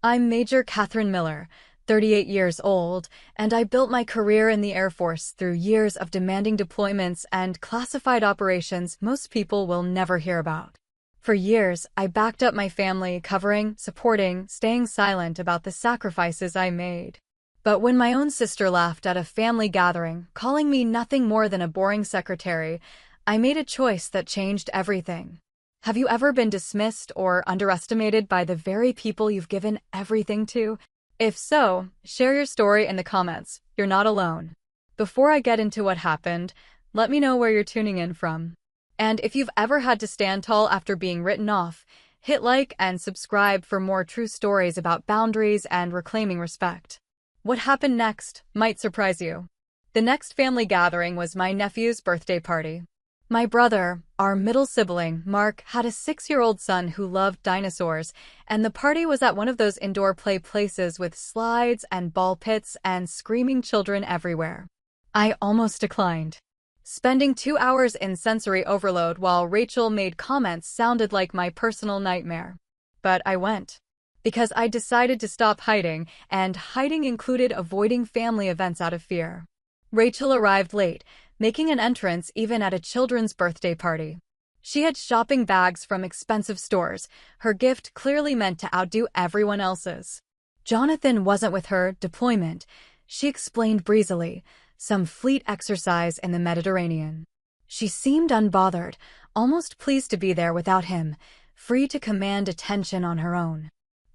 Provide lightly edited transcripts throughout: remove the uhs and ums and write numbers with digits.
I'm Major Catherine Miller, 38 years old, and I built my career in the Air Force through years of demanding deployments and classified operations most people will never hear about. For years, I backed up my family, covering, supporting, staying silent about the sacrifices I made. But when my own sister laughed at a family gathering, calling me nothing more than a boring secretary, I made a choice that changed everything. Have you ever been dismissed or underestimated by the very people you've given everything to? If so, share your story in the comments. You're not alone. Before I get into what happened, let me know where you're tuning in from. And if you've ever had to stand tall after being written off, hit like and subscribe for more true stories about boundaries and reclaiming respect. What happened next might surprise you. The next family gathering was my nephew's birthday party. My brother, our middle sibling, Mark, had a 6-year-old son who loved dinosaurs, and the party was at one of those indoor play places with slides and ball pits and screaming children everywhere. I almost declined. Spending 2 hours in sensory overload while Rachel made comments sounded like my personal nightmare. But I went. Because I decided to stop hiding, and hiding included avoiding family events out of fear. Rachel arrived late, making an entrance even at a children's birthday party. She had shopping bags from expensive stores, her gift clearly meant to outdo everyone else's. Jonathan wasn't with her deployment, she explained breezily, some fleet exercise in the Mediterranean. She seemed unbothered, almost pleased to be there without him, free to command attention on her own.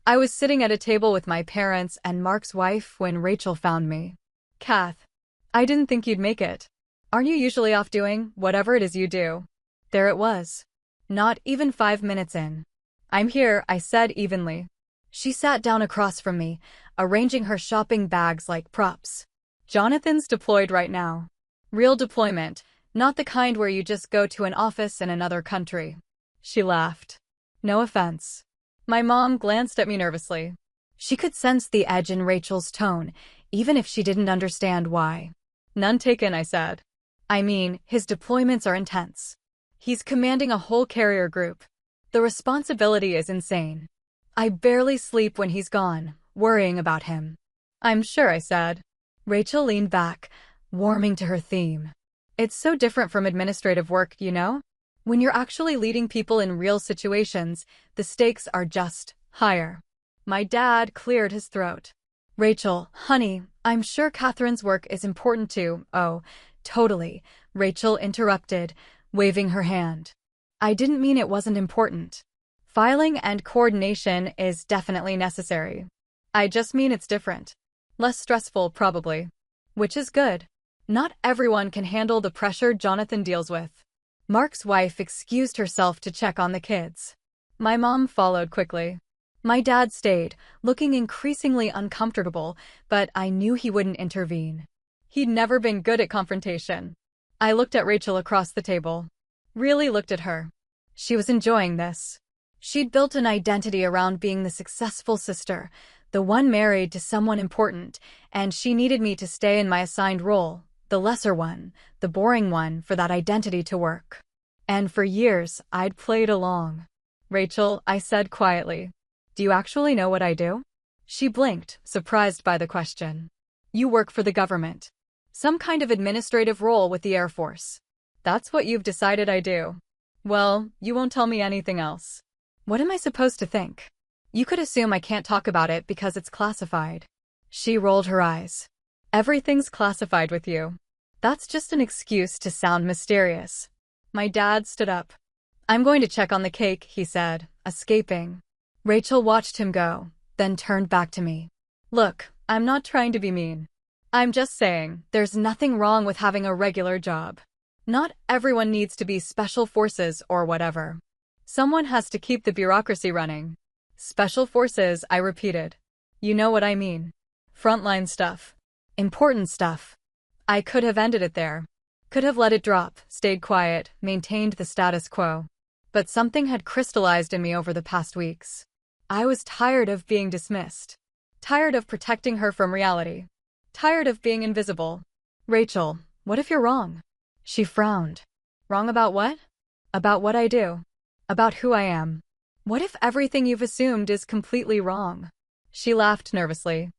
I was sitting at a table with my parents and Mark's wife when Rachel found me. "Kath, I didn't think you'd make it. Aren't you usually off doing whatever it is you do?" There it was. Not even 5 minutes in. "I'm here," I said evenly. She sat down across from me, arranging her shopping bags like props. "Jonathan's deployed right now. Real deployment, not the kind where you just go to an office in another country." She laughed. "No offense." My mom glanced at me nervously. She could sense the edge in Rachel's tone, even if she didn't understand why. "None taken," I said. "I mean, his deployments are intense. He's commanding a whole carrier group. The responsibility is insane. I barely sleep when he's gone, worrying about him." "I'm sure," I said. Rachel leaned back, warming to her theme. "It's so different from administrative work, you know? When you're actually leading people in real situations, the stakes are just higher." My dad cleared his throat. "Rachel, honey, I'm sure Catherine's work is important too." "Oh, totally," Rachel interrupted, waving her hand. "I didn't mean it wasn't important. Filing and coordination is definitely necessary. I just mean it's different. Less stressful, probably. Which is good. Not everyone can handle the pressure Jonathan deals with." Mark's wife excused herself to check on the kids. My mom followed quickly. My dad stayed, looking increasingly uncomfortable, but I knew he wouldn't intervene. He'd never been good at confrontation. I looked at Rachel across the table. Really looked at her. She was enjoying this. She'd built an identity around being the successful sister, the one married to someone important, and she needed me to stay in my assigned role, the lesser one, the boring one, for that identity to work. And for years, I'd played along. "Rachel," I said quietly, "do you actually know what I do?" She blinked, surprised by the question. "You work for the government. Some kind of administrative role with the Air Force. That's what you've decided I do. Well, you won't tell me anything else. What am I supposed to think? You could assume I can't talk about it because it's classified." She rolled her eyes. "Everything's classified with you. That's just an excuse to sound mysterious." My dad stood up. "I'm going to check on the cake," he said, escaping. Rachel watched him go, then turned back to me. "Look, I'm not trying to be mean. I'm just saying, there's nothing wrong with having a regular job. Not everyone needs to be special forces or whatever. Someone has to keep the bureaucracy running." "Special forces," I repeated. "You know what I mean. Frontline stuff. Important stuff." I could have ended it there. Could have let it drop, stayed quiet, maintained the status quo. But something had crystallized in me over the past weeks. I was tired of being dismissed. Tired of protecting her from reality. Tired of being invisible. "Rachel, what if you're wrong?" She frowned. "Wrong about what?" "About what I do. About who I am. What if everything you've assumed is completely wrong? She laughed nervously.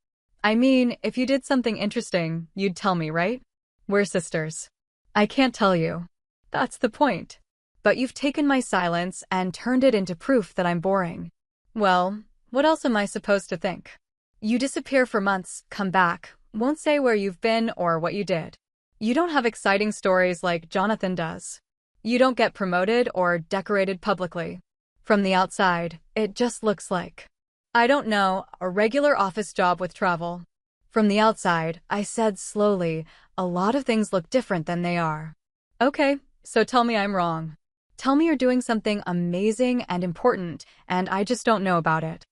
I mean, if you did something interesting, you'd tell me, right? We're sisters. I can't tell you. That's the point. But you've taken my silence and turned it into proof that I'm boring. Well, what else am I supposed to think? You disappear for months, come back, won't say where you've been or what you did. You don't have exciting stories like Jonathan does. You don't get promoted or decorated publicly. From the outside, it just looks like, I don't know, a regular office job with travel. From the outside, I said slowly, a lot of things look different than they are. Okay, so tell me I'm wrong. Tell me you're doing something amazing and important, and I just don't know about it.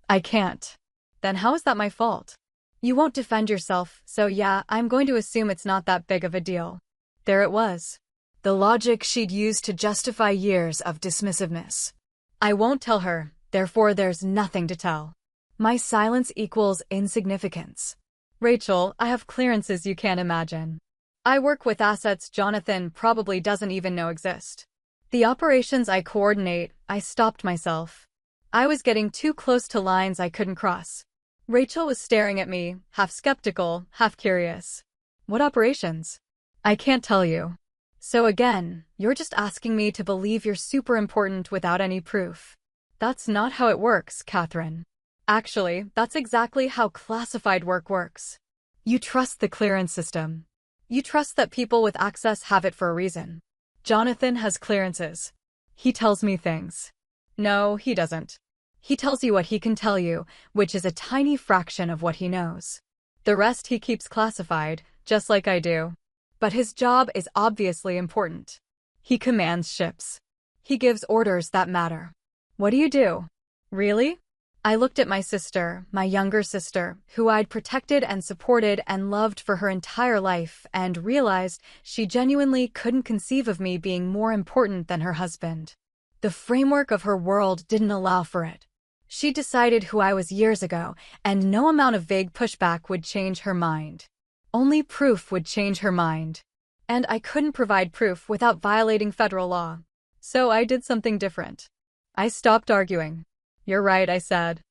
I can't. Then how is that my fault? You won't defend yourself, so yeah, I'm going to assume it's not that big of a deal. There it was. The logic she'd used to justify years of dismissiveness. I won't tell her, therefore there's nothing to tell. My silence equals insignificance. Rachel, I have clearances you can't imagine. I work with assets Jonathan probably doesn't even know exist. The operations I coordinate, I stopped myself. I was getting too close to lines I couldn't cross. Rachel was staring at me, half skeptical, half curious. What operations? I can't tell you. So again, you're just asking me to believe you're super important without any proof. That's not how it works, Catherine. Actually, that's exactly how classified work works. You trust the clearance system. You trust that people with access have it for a reason. Jonathan has clearances. He tells me things. No, he doesn't. He tells you what he can tell you, which is a tiny fraction of what he knows. The rest he keeps classified, just like I do. But his job is obviously important. He commands ships. He gives orders that matter. What do you do? Really? I looked at my sister, my younger sister, who I'd protected and supported and loved for her entire life, and realized she genuinely couldn't conceive of me being more important than her husband. The framework of her world didn't allow for it. She decided who I was years ago, and no amount of vague pushback would change her mind. Only proof would change her mind. And I couldn't provide proof without violating federal law. So I did something different. I stopped arguing. You're right, I said.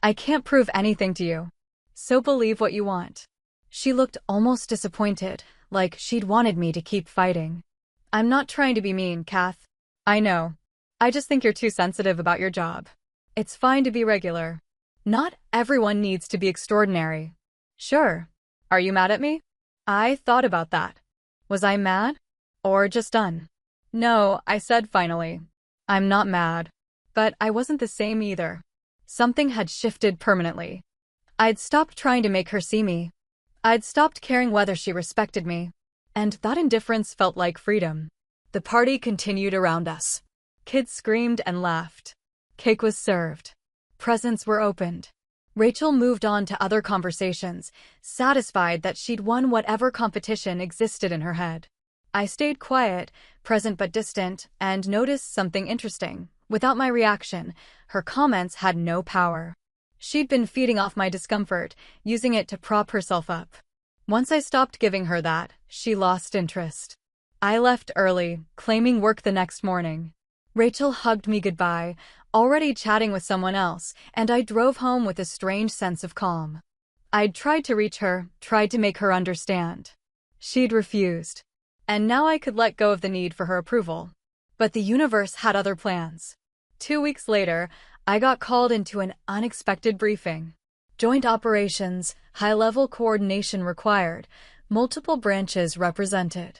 I can't prove anything to you. So believe what you want. She looked almost disappointed, like she'd wanted me to keep fighting. I'm not trying to be mean, Kath. I know. I just think you're too sensitive about your job. It's fine to be regular. Not everyone needs to be extraordinary. Sure. Are you mad at me? I thought about that. Was I mad? Or just done? No, I said finally. I'm not mad. But I wasn't the same either. Something had shifted permanently. I'd stopped trying to make her see me. I'd stopped caring whether she respected me. And that indifference felt like freedom. The party continued around us. Kids screamed and laughed. Cake was served. Presents were opened. Rachel moved on to other conversations, satisfied that she'd won whatever competition existed in her head. I stayed quiet, present but distant, and noticed something interesting. Without my reaction, her comments had no power. She'd been feeding off my discomfort, using it to prop herself up. Once I stopped giving her that, she lost interest. I left early, claiming work the next morning. Rachel hugged me goodbye, already chatting with someone else, and I drove home with a strange sense of calm. I'd tried to reach her, tried to make her understand. She'd refused. And now I could let go of the need for her approval. But the universe had other plans. 2 weeks later, I got called into an unexpected briefing. Joint operations, high-level coordination required, multiple branches represented.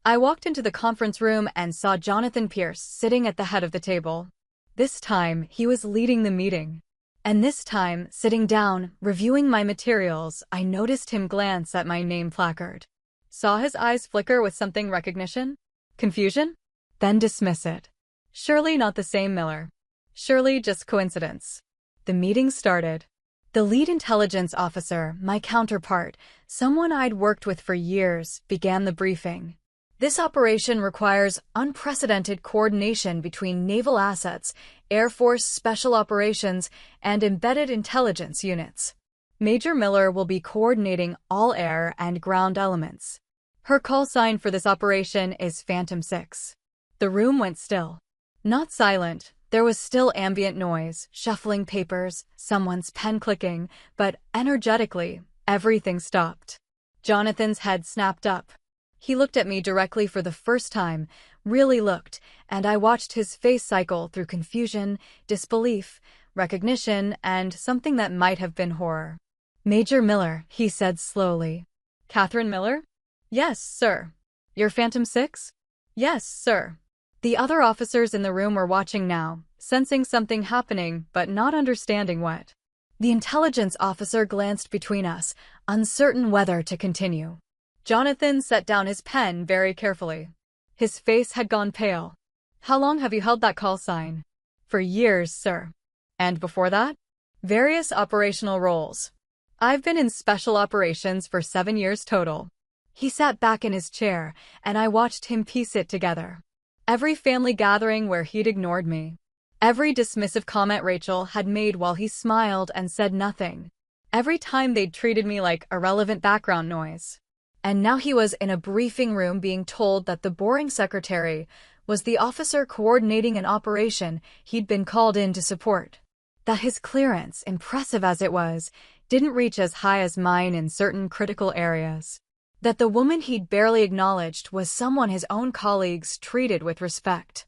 I walked into the conference room and saw Jonathan Pierce sitting at the head of the table. This time, he was leading the meeting. And this time, sitting down, reviewing my materials, I noticed him glance at my name placard. Saw his eyes flicker with something recognition? Confusion? Then dismiss it. Surely not the same Miller. Surely just coincidence. The meeting started. The lead intelligence officer, my counterpart, someone I'd worked with for years, began the briefing. This operation requires unprecedented coordination between naval assets, Air Force special operations, and embedded intelligence units. Major Miller will be coordinating all air and ground elements. Her call sign for this operation is Phantom 6. The room went still. Not silent, There was still ambient noise, shuffling papers, someone's pen clicking, but energetically, everything stopped. Jonathan's head snapped up. He looked at me directly for the first time, really looked, and I watched his face cycle through confusion, disbelief, recognition, and something that might have been horror. "Major Miller," he said slowly. "Catherine Miller?" "Yes, sir." "You're Phantom 6? "Yes, sir." The other officers in the room were watching now, sensing something happening but not understanding what. The intelligence officer glanced between us, uncertain whether to continue. Jonathan set down his pen very carefully. His face had gone pale. "How long have you held that call sign?" "For years, sir." "And before that?" "Various operational roles. I've been in special operations for 7 years total." He sat back in his chair, and I watched him piece it together. Every family gathering where he'd ignored me. Every dismissive comment Rachel had made while he smiled and said nothing. Every time they'd treated me like irrelevant background noise. And now he was in a briefing room being told that the boring secretary was the officer coordinating an operation he'd been called in to support. That his clearance, impressive as it was, didn't reach as high as mine in certain critical areas. That the woman he'd barely acknowledged was someone his own colleagues treated with respect.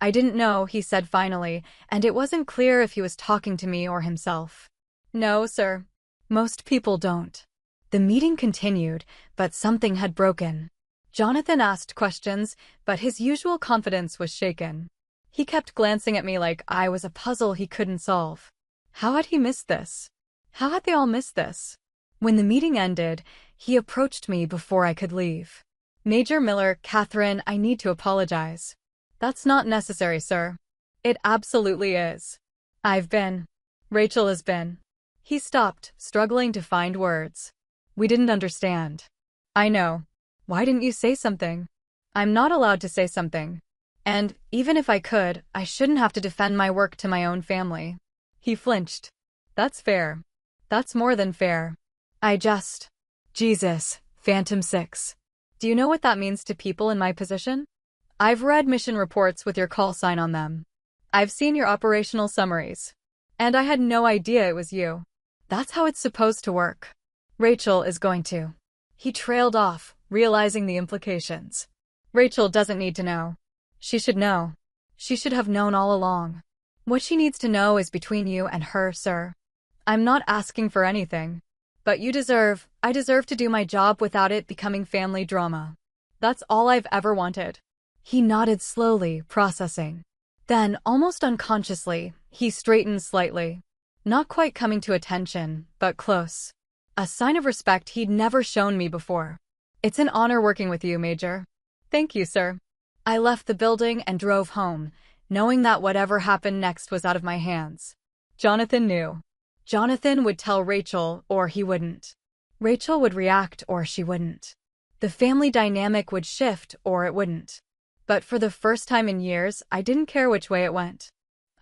"I didn't know," he said finally, and it wasn't clear if he was talking to me or himself. "No, sir. Most people don't." The meeting continued, but something had broken. Jonathan asked questions, but his usual confidence was shaken. He kept glancing at me like I was a puzzle he couldn't solve. How had he missed this? How had they all missed this? When the meeting ended, he approached me before I could leave. "Major Miller, Catherine, I need to apologize." "That's not necessary, sir." "It absolutely is. Rachel has been." He stopped, struggling to find words. "We didn't understand." "I know. Why didn't you say something?" "I'm not allowed to say something. And, even if I could, I shouldn't have to defend my work to my own family." He flinched. "That's fair. That's more than fair. Jesus, Phantom 6. Do you know what that means to people in my position? I've read mission reports with your call sign on them. I've seen your operational summaries. And I had no idea it was you. That's how it's supposed to work. Rachel is going to." He trailed off, realizing the implications. "Rachel doesn't need to know. She should know. She should have known all along. What she needs to know is between you and her, sir. I'm not asking for anything. But I deserve to do my job without it becoming family drama. That's all I've ever wanted." He nodded slowly, processing. Then, almost unconsciously, he straightened slightly. Not quite coming to attention, but close. A sign of respect he'd never shown me before. "It's an honor working with you, Major." "Thank you, sir." I left the building and drove home, knowing that whatever happened next was out of my hands. Jonathan knew. Jonathan would tell Rachel, or he wouldn't. Rachel would react, or she wouldn't. The family dynamic would shift, or it wouldn't. But for the first time in years, I didn't care which way it went.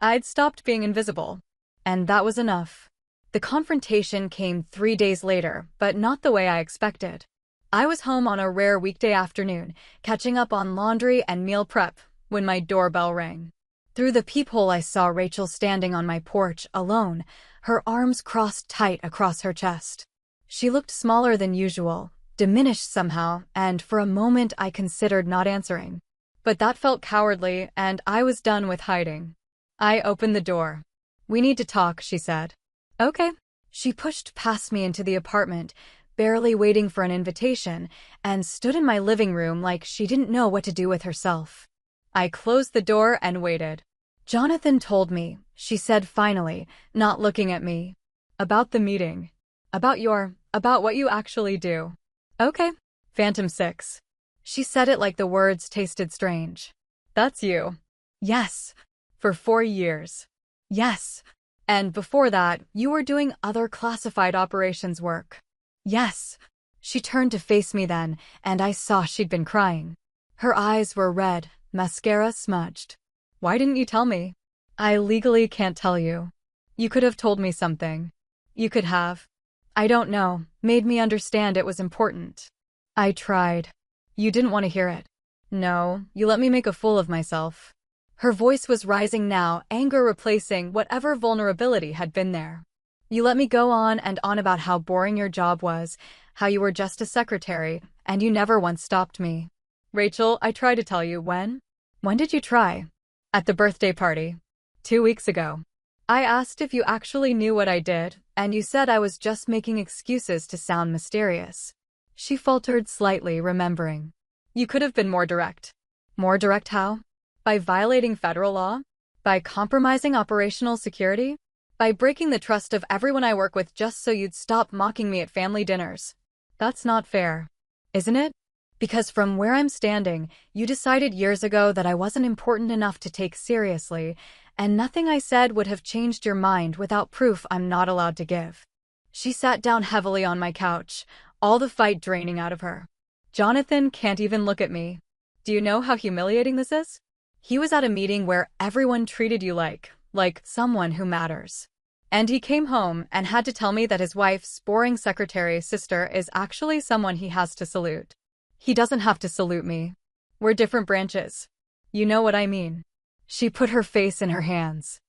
I'd stopped being invisible. And that was enough. The confrontation came 3 days later, but not the way I expected. I was home on a rare weekday afternoon, catching up on laundry and meal prep, when my doorbell rang. Through the peephole I saw Rachel standing on my porch, alone, her arms crossed tight across her chest. She looked smaller than usual, diminished somehow, and for a moment I considered not answering. But that felt cowardly, and I was done with hiding. I opened the door. "We need to talk," she said. "Okay." She pushed past me into the apartment, barely waiting for an invitation, and stood in my living room like she didn't know what to do with herself. I closed the door and waited. "Jonathan told me," she said finally, not looking at me. "About the meeting. About what you actually do." "Okay." "Phantom 6. She said it like the words tasted strange. "That's you." "Yes." "For 4 years." "Yes." "And before that, you were doing other classified operations work." "Yes." She turned to face me then, and I saw she'd been crying. Her eyes were red, mascara smudged. "Why didn't you tell me?" "I legally can't tell you." "You could have told me something." "You could have." "I don't know, made me understand it was important." "I tried." "You didn't want to hear it." "No, you let me make a fool of myself." Her voice was rising now, anger replacing whatever vulnerability had been there. You let me go on and on about how boring your job was, how you were just a secretary, and you never once stopped me. Rachel, I tried to tell you when. When did you try? At the birthday party. 2 weeks ago. I asked if you actually knew what I did, and you said I was just making excuses to sound mysterious. She faltered slightly, remembering. You could have been more direct. More direct how? By violating federal law? By compromising operational security? By breaking the trust of everyone I work with just so you'd stop mocking me at family dinners. That's not fair. Isn't it? Because from where I'm standing, you decided years ago that I wasn't important enough to take seriously, and nothing I said would have changed your mind without proof I'm not allowed to give. She sat down heavily on my couch, all the fight draining out of her. Jonathan can't even look at me. Do you know how humiliating this is? He was at a meeting where everyone treated you like someone who matters. And he came home and had to tell me that his wife's boring secretary sister is actually someone he has to salute. He doesn't have to salute me. We're different branches. You know what I mean. She put her face in her hands.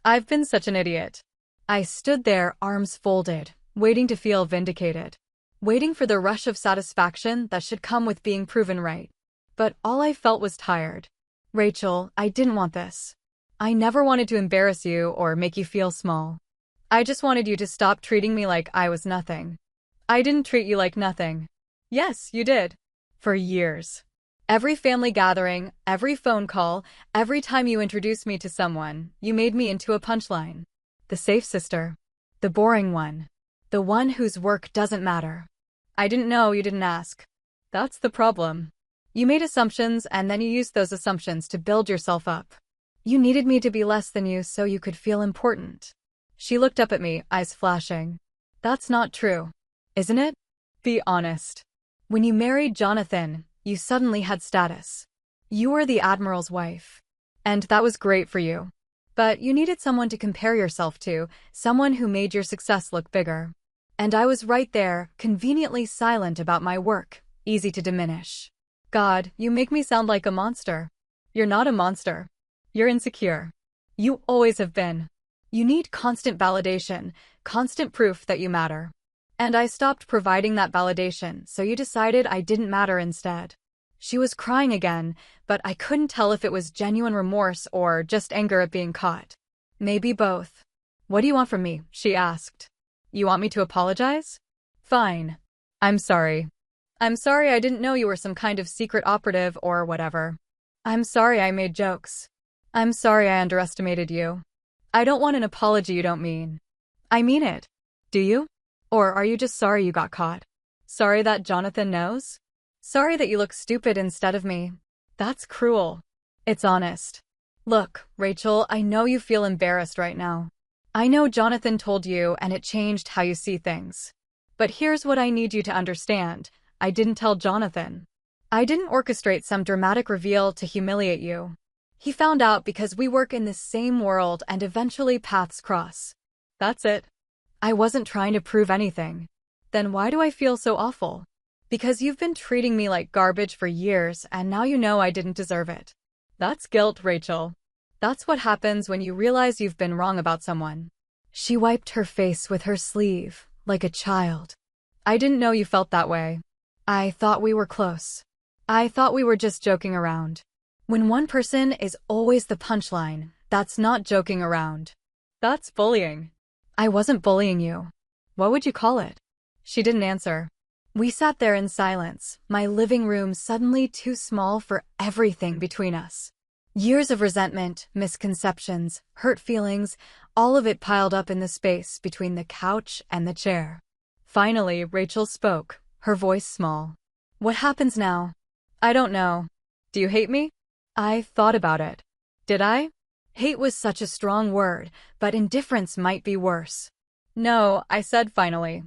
I've been such an idiot. I stood there, arms folded, waiting to feel vindicated. Waiting for the rush of satisfaction that should come with being proven right. But all I felt was tired. Rachel, I didn't want this. I never wanted to embarrass you or make you feel small. I just wanted you to stop treating me like I was nothing. I didn't treat you like nothing. Yes, you did. For years. Every family gathering, every phone call, every time you introduced me to someone, you made me into a punchline. The safe sister. The boring one. The one whose work doesn't matter. I didn't know, you didn't ask. That's the problem. You made assumptions and then you used those assumptions to build yourself up. You needed me to be less than you so you could feel important. She looked up at me, eyes flashing. That's not true. Isn't it? Be honest. When you married Jonathan, you suddenly had status. You were the Admiral's wife. And that was great for you. But you needed someone to compare yourself to, someone who made your success look bigger. And I was right there, conveniently silent about my work, easy to diminish. God, you make me sound like a monster. You're not a monster. You're insecure. You always have been. You need constant validation, constant proof that you matter. And I stopped providing that validation, so you decided I didn't matter instead. She was crying again, but I couldn't tell if it was genuine remorse or just anger at being caught. Maybe both. What do you want from me? She asked. You want me to apologize? Fine. I'm sorry. I'm sorry I didn't know you were some kind of secret operative or whatever. I'm sorry I made jokes. I'm sorry I underestimated you. I don't want an apology you don't mean. I mean it. Do you? Or are you just sorry you got caught? Sorry that Jonathan knows? Sorry that you look stupid instead of me. That's cruel. It's honest. Look, Rachel, I know you feel embarrassed right now. I know Jonathan told you and it changed how you see things. But here's what I need you to understand. I didn't tell Jonathan. I didn't orchestrate some dramatic reveal to humiliate you. He found out because we work in the same world and eventually paths cross. That's it. I wasn't trying to prove anything. Then why do I feel so awful? Because you've been treating me like garbage for years and now you know I didn't deserve it. That's guilt, Rachel. That's what happens when you realize you've been wrong about someone. She wiped her face with her sleeve, like a child. I didn't know you felt that way. I thought we were close. I thought we were just joking around. When one person is always the punchline, that's not joking around. That's bullying. I wasn't bullying you. What would you call it? She didn't answer. We sat there in silence, my living room suddenly too small for everything between us. Years of resentment, misconceptions, hurt feelings, all of it piled up in the space between the couch and the chair. Finally, Rachel spoke, her voice small. What happens now? I don't know. Do you hate me? I thought about it. Did I? Hate was such a strong word, but indifference might be worse. No, I said finally.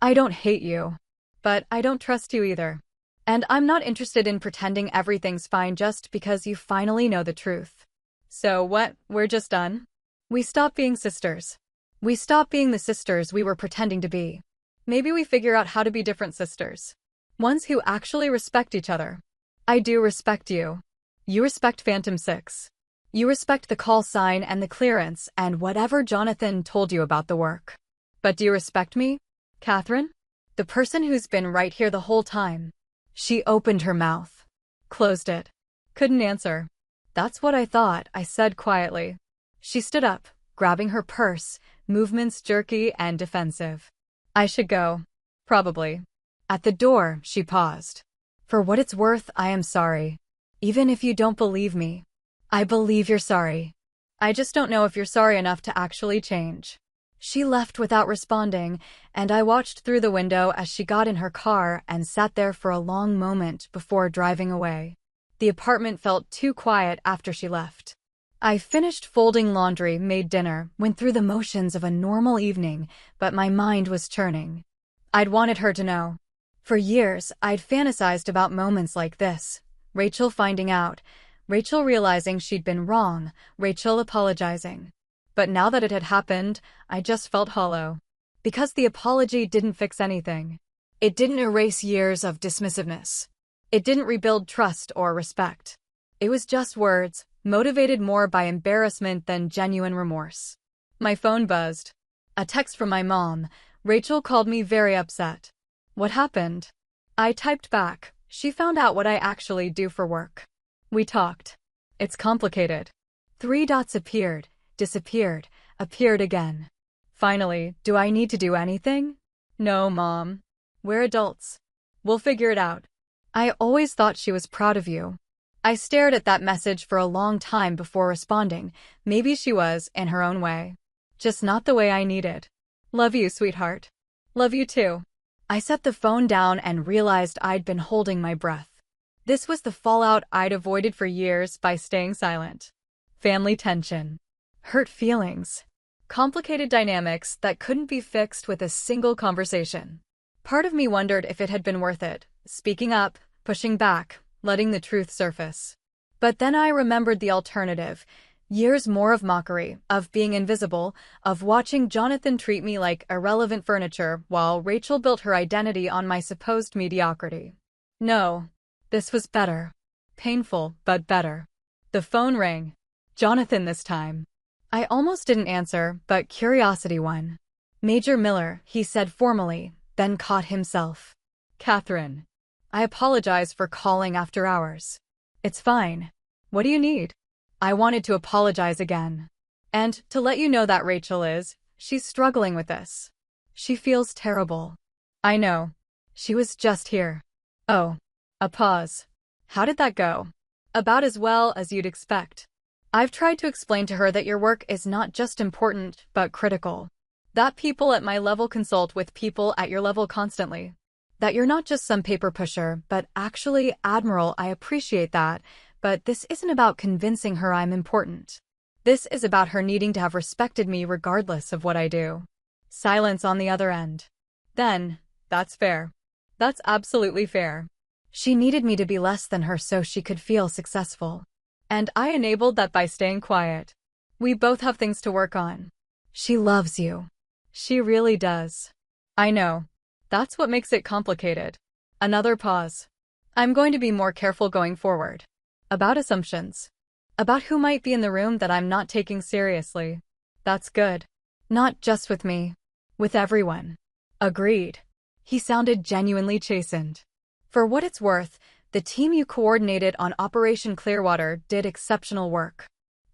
I don't hate you. But I don't trust you either. And I'm not interested in pretending everything's fine just because you finally know the truth. So what, we're just done? We stop being sisters. We stop being the sisters we were pretending to be. Maybe we figure out how to be different sisters. Ones who actually respect each other. I do respect you. You respect Phantom 6. You respect the call sign and the clearance and whatever Jonathan told you about the work. But do you respect me, Catherine? The person who's been right here the whole time. She opened her mouth. Closed it. Couldn't answer. That's what I thought, I said quietly. She stood up, grabbing her purse, movements jerky and defensive. I should go. Probably. At the door, she paused. For what it's worth, I am sorry. Even if you don't believe me. I believe you're sorry. I just don't know if you're sorry enough to actually change. She left without responding, and I watched through the window as she got in her car and sat there for a long moment before driving away. The apartment felt too quiet after she left. I finished folding laundry, made dinner, went through the motions of a normal evening, but my mind was churning. I'd wanted her to know. For years, I'd fantasized about moments like this. Rachel finding out, Rachel realizing she'd been wrong, Rachel apologizing. But now that it had happened, I just felt hollow. Because the apology didn't fix anything. It didn't erase years of dismissiveness. It didn't rebuild trust or respect. It was just words, motivated more by embarrassment than genuine remorse. My phone buzzed. A text from my mom. Rachel called me very upset. What happened? I typed back. She found out what I actually do for work. We talked. It's complicated. 3 dots appeared, disappeared, appeared again. Finally, do I need to do anything? No, Mom. We're adults. We'll figure it out. I always thought she was proud of you. I stared at that message for a long time before responding. Maybe she was, in her own way. Just not the way I needed. Love you, sweetheart. Love you too. I set the phone down and realized I'd been holding my breath. This was the fallout I'd avoided for years by staying silent. Family tension. Hurt feelings. Complicated dynamics that couldn't be fixed with a single conversation. Part of me wondered if it had been worth it, speaking up, pushing back, letting the truth surface. But then I remembered the alternative. Years more of mockery, of being invisible, of watching Jonathan treat me like irrelevant furniture while Rachel built her identity on my supposed mediocrity. No. This was better. Painful, but better. The phone rang. Jonathan this time. I almost didn't answer, but curiosity won. Major Miller, he said formally, then caught himself. Catherine. I apologize for calling after hours. It's fine. What do you need? I wanted to apologize again. And to let you know that Rachel she's struggling with this. She feels terrible. I know. She was just here. Oh. A pause. How did that go? About as well as you'd expect. I've tried to explain to her that your work is not just important, but critical. That people at my level consult with people at your level constantly. That you're not just some paper pusher, but actually Admiral. I appreciate that, but this isn't about convincing her I'm important. This is about her needing to have respected me regardless of what I do. Silence on the other end. Then, that's fair. That's absolutely fair. She needed me to be less than her so she could feel successful. And I enabled that by staying quiet. We both have things to work on. She loves you. She really does. I know. That's what makes it complicated. Another pause. I'm going to be more careful going forward. About assumptions. About who might be in the room that I'm not taking seriously. That's good. Not just with me. With everyone. Agreed. He sounded genuinely chastened. For what it's worth, the team you coordinated on Operation Clearwater did exceptional work.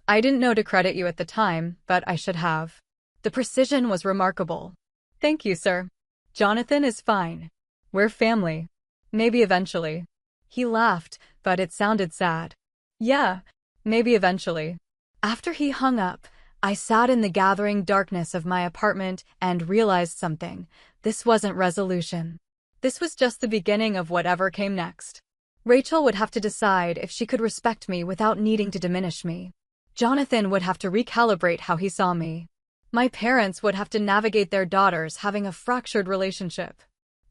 I didn't know to credit you at the time, but I should have. The precision was remarkable. Thank you, sir. Jonathan is fine. We're family. Maybe eventually. He laughed, but it sounded sad. Yeah, maybe eventually. After he hung up, I sat in the gathering darkness of my apartment and realized something. This wasn't resolution. This was just the beginning of whatever came next. Rachel would have to decide if she could respect me without needing to diminish me. Jonathan would have to recalibrate how he saw me. My parents would have to navigate their daughters having a fractured relationship.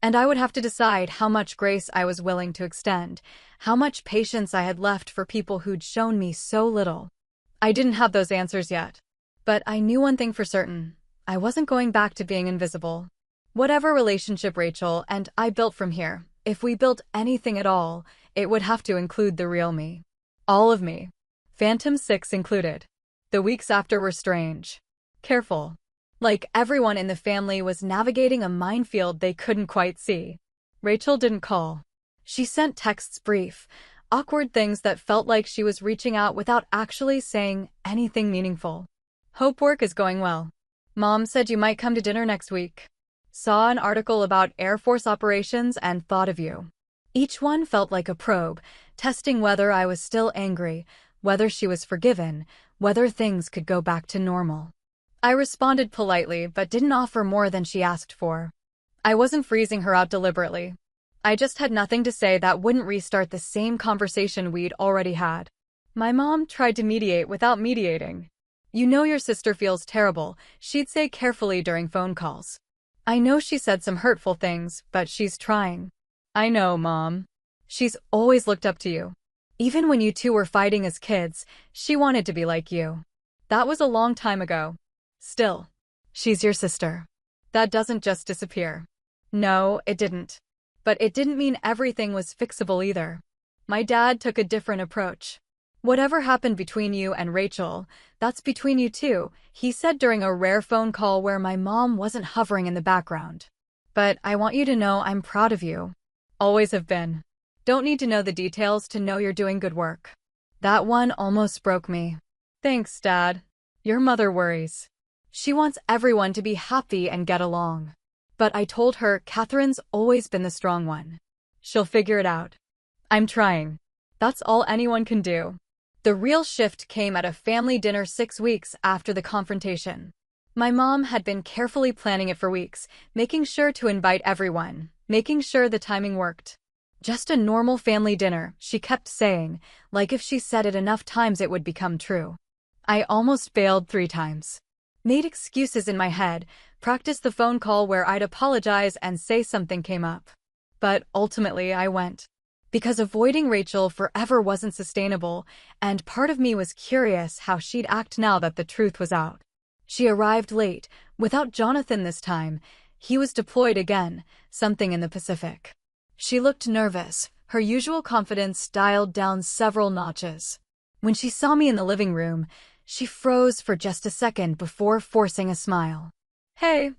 And I would have to decide how much grace I was willing to extend, how much patience I had left for people who'd shown me so little. I didn't have those answers yet. But I knew one thing for certain. I wasn't going back to being invisible. Whatever relationship Rachel and I built from here, if we built anything at all, it would have to include the real me. All of me. Phantom 6 included. The weeks after were strange. Careful. Like everyone in the family was navigating a minefield they couldn't quite see. Rachel didn't call. She sent texts brief, awkward things that felt like she was reaching out without actually saying anything meaningful. Hope work is going well. Mom said you might come to dinner next week. Saw an article about Air Force operations and thought of you. Each one felt like a probe, testing whether I was still angry, whether she was forgiven, whether things could go back to normal. I responded politely, but didn't offer more than she asked for. I wasn't freezing her out deliberately. I just had nothing to say that wouldn't restart the same conversation we'd already had. My mom tried to mediate without mediating. You know your sister feels terrible, she'd say carefully during phone calls. I know she said some hurtful things, but she's trying. I know, Mom. She's always looked up to you. Even when you two were fighting as kids, she wanted to be like you. That was a long time ago. Still, she's your sister. That doesn't just disappear. No, it didn't. But it didn't mean everything was fixable either. My dad took a different approach. Whatever happened between you and Rachel, that's between you two, he said during a rare phone call where my mom wasn't hovering in the background. But I want you to know I'm proud of you. Always have been. Don't need to know the details to know you're doing good work. That one almost broke me. Thanks, Dad. Your mother worries. She wants everyone to be happy and get along. But I told her Catherine's always been the strong one. She'll figure it out. I'm trying. That's all anyone can do. The real shift came at a family dinner 6 weeks after the confrontation. My mom had been carefully planning it for weeks, making sure to invite everyone, making sure the timing worked. Just a normal family dinner, she kept saying, like if she said it enough times it would become true. I almost bailed 3 times. Made excuses in my head, practiced the phone call where I'd apologize and say something came up. But ultimately I went. Because avoiding Rachel forever wasn't sustainable, and part of me was curious how she'd act now that the truth was out. She arrived late, without Jonathan this time. He was deployed again, something in the Pacific. She looked nervous, her usual confidence dialed down several notches. When she saw me in the living room, she froze for just a second before forcing a smile. Hey.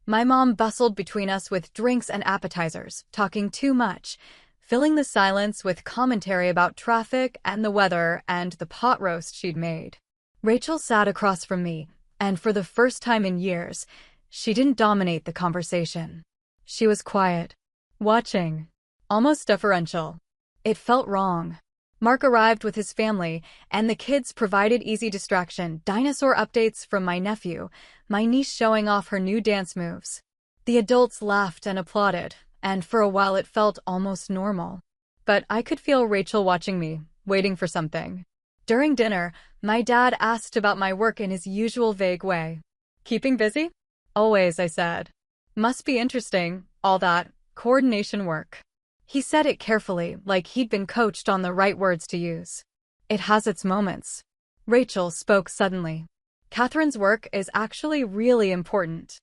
My mom bustled between us with drinks and appetizers, talking too much, filling the silence with commentary about traffic and the weather and the pot roast she'd made. Rachel sat across from me, and for the first time in years, she didn't dominate the conversation. She was quiet, watching, almost deferential. It felt wrong. Mark arrived with his family, and the kids provided easy distraction, dinosaur updates from my nephew, my niece showing off her new dance moves. The adults laughed and applauded, and for a while it felt almost normal. But I could feel Rachel watching me, waiting for something. During dinner, my dad asked about my work in his usual vague way. Keeping busy? Always, I said. Must be interesting, all that coordination work. He said it carefully, like he'd been coached on the right words to use. It has its moments. Rachel spoke suddenly. Catherine's work is actually really important.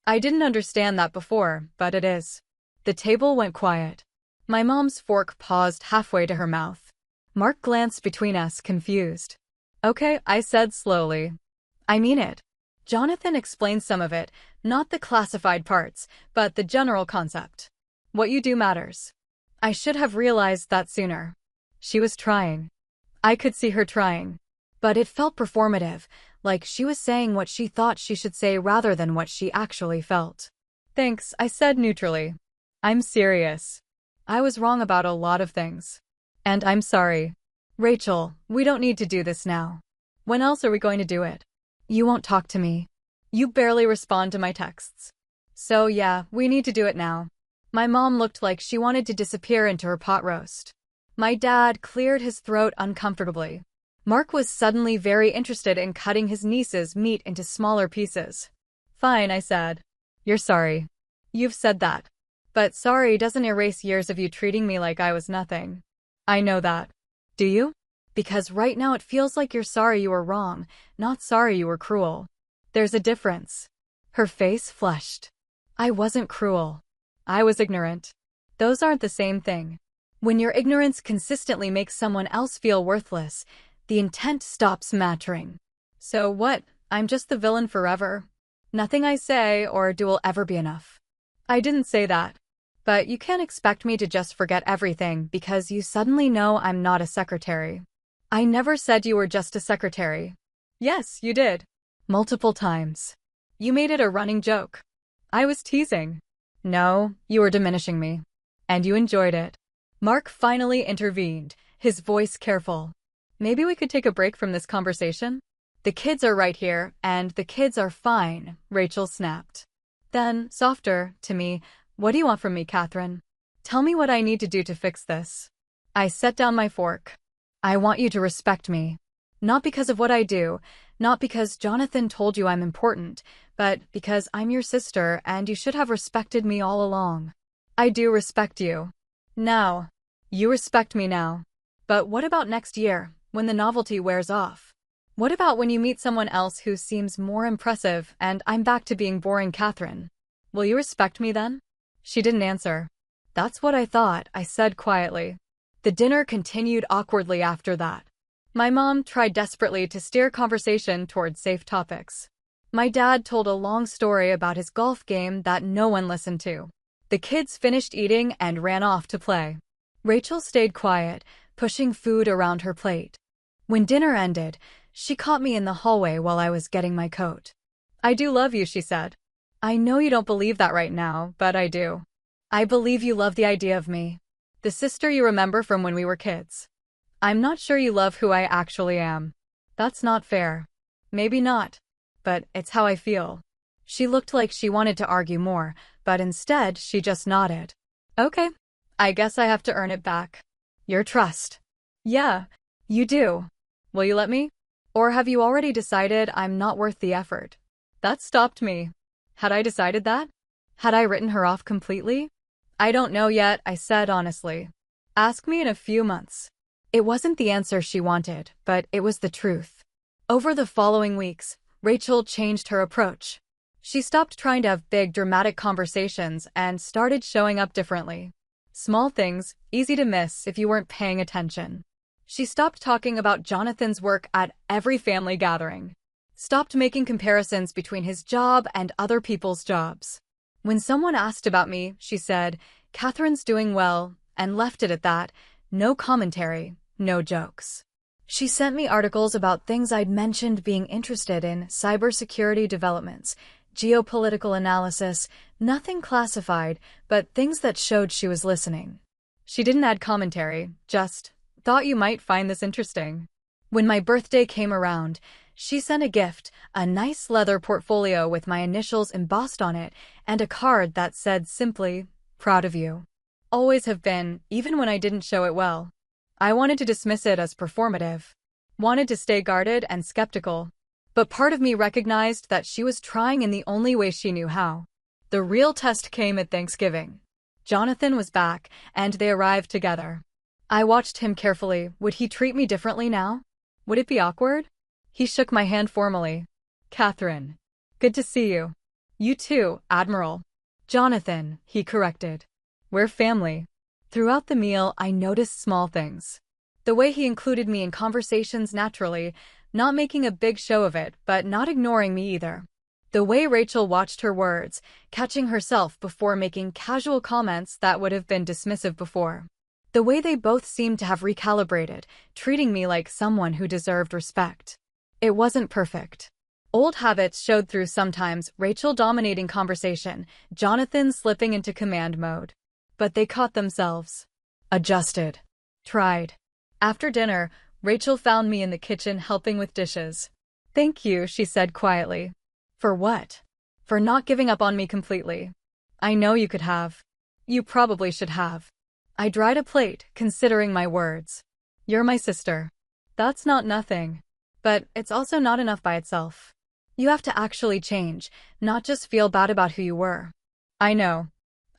I didn't understand that before, but it is. The table went quiet. My mom's fork paused halfway to her mouth. Mark glanced between us, confused. Okay, I said slowly. I mean it. Jonathan explained some of it, not the classified parts, but the general concept. What you do matters. I should have realized that sooner. She was trying. I could see her trying. But it felt performative, like she was saying what she thought she should say rather than what she actually felt. Thanks, I said neutrally. I'm serious. I was wrong about a lot of things. And I'm sorry. Rachel, we don't need to do this now. When else are we going to do it? You won't talk to me. You barely respond to my texts. So yeah, we need to do it now. My mom looked like she wanted to disappear into her pot roast. My dad cleared his throat uncomfortably. Mark was suddenly very interested in cutting his niece's meat into smaller pieces. Fine, I said. You're sorry. You've said that. But sorry doesn't erase years of you treating me like I was nothing. I know that. Do you? Because right now it feels like you're sorry you were wrong, not sorry you were cruel. There's a difference. Her face flushed. I wasn't cruel. I was ignorant. Those aren't the same thing. When your ignorance consistently makes someone else feel worthless, The intent stops mattering. So what? I'm just the villain forever. Nothing I say or do will ever be enough. I didn't say that. But you can't expect me to just forget everything because you suddenly know I'm not a secretary. I never said you were just a secretary. Yes, you did. Multiple times. You made it a running joke. I was teasing. No, you were diminishing me. And you enjoyed it. Mark finally intervened, his voice careful. Maybe we could take a break from this conversation? The kids are right here, and the kids are fine, Rachel snapped. Then, softer, to me, what do you want from me, Catherine? Tell me what I need to do to fix this. I set down my fork. I want you to respect me. Not because of what I do, not because Jonathan told you I'm important, but because I'm your sister and you should have respected me all along. I do respect you. Now. You respect me now. But what about next year, when the novelty wears off? What about when you meet someone else who seems more impressive and I'm back to being boring Catherine? Will you respect me then? She didn't answer. That's what I thought, I said quietly. The dinner continued awkwardly after that. My mom tried desperately to steer conversation toward safe topics. My dad told a long story about his golf game that no one listened to. The kids finished eating and ran off to play. Rachel stayed quiet, pushing food around her plate. When dinner ended, she caught me in the hallway while I was getting my coat. I do love you, she said. I know you don't believe that right now, but I do. I believe you love the idea of me. The sister you remember from when we were kids. I'm not sure you love who I actually am. That's not fair. Maybe not. But it's how I feel. She looked like she wanted to argue more, but instead she just nodded. Okay. I guess I have to earn it back. Your trust. Yeah, you do. Will you let me? Or have you already decided I'm not worth the effort? That stopped me. Had I decided that? Had I written her off completely? I don't know yet, I said honestly. Ask me in a few months. It wasn't the answer she wanted, but it was the truth. Over the following weeks, Rachel changed her approach. She stopped trying to have big, dramatic conversations and started showing up differently. Small things, easy to miss if you weren't paying attention. She stopped talking about Jonathan's work at every family gathering. Stopped making comparisons between his job and other people's jobs. When someone asked about me, she said, Catherine's doing well, and left it at that. No commentary, no jokes. She sent me articles about things I'd mentioned being interested in, cybersecurity developments, geopolitical analysis, nothing classified, but things that showed she was listening. She didn't add commentary, just, thought you might find this interesting. When my birthday came around, she sent a gift, a nice leather portfolio with my initials embossed on it, and a card that said simply, proud of you. Always have been, even when I didn't show it well. I wanted to dismiss it as performative. Wanted to stay guarded and skeptical. But part of me recognized that she was trying in the only way she knew how. The real test came at Thanksgiving. Jonathan was back, and they arrived together. I watched him carefully. Would he treat me differently now? Would it be awkward? He shook my hand formally. Catherine. Good to see you. You too, Admiral. Jonathan, he corrected. We're family. Throughout the meal, I noticed small things. The way he included me in conversations naturally, not making a big show of it, but not ignoring me either. The way Rachel watched her words, catching herself before making casual comments that would have been dismissive before. The way they both seemed to have recalibrated, treating me like someone who deserved respect. It wasn't perfect. Old habits showed through sometimes, Rachel dominating conversation, Jonathan slipping into command mode. But they caught themselves. Adjusted. Tried. After dinner, Rachel found me in the kitchen helping with dishes. Thank you, she said quietly. For what? For not giving up on me completely. I know you could have. You probably should have. I dried a plate, considering my words. You're my sister. That's not nothing. But it's also not enough by itself. You have to actually change, not just feel bad about who you were. I know.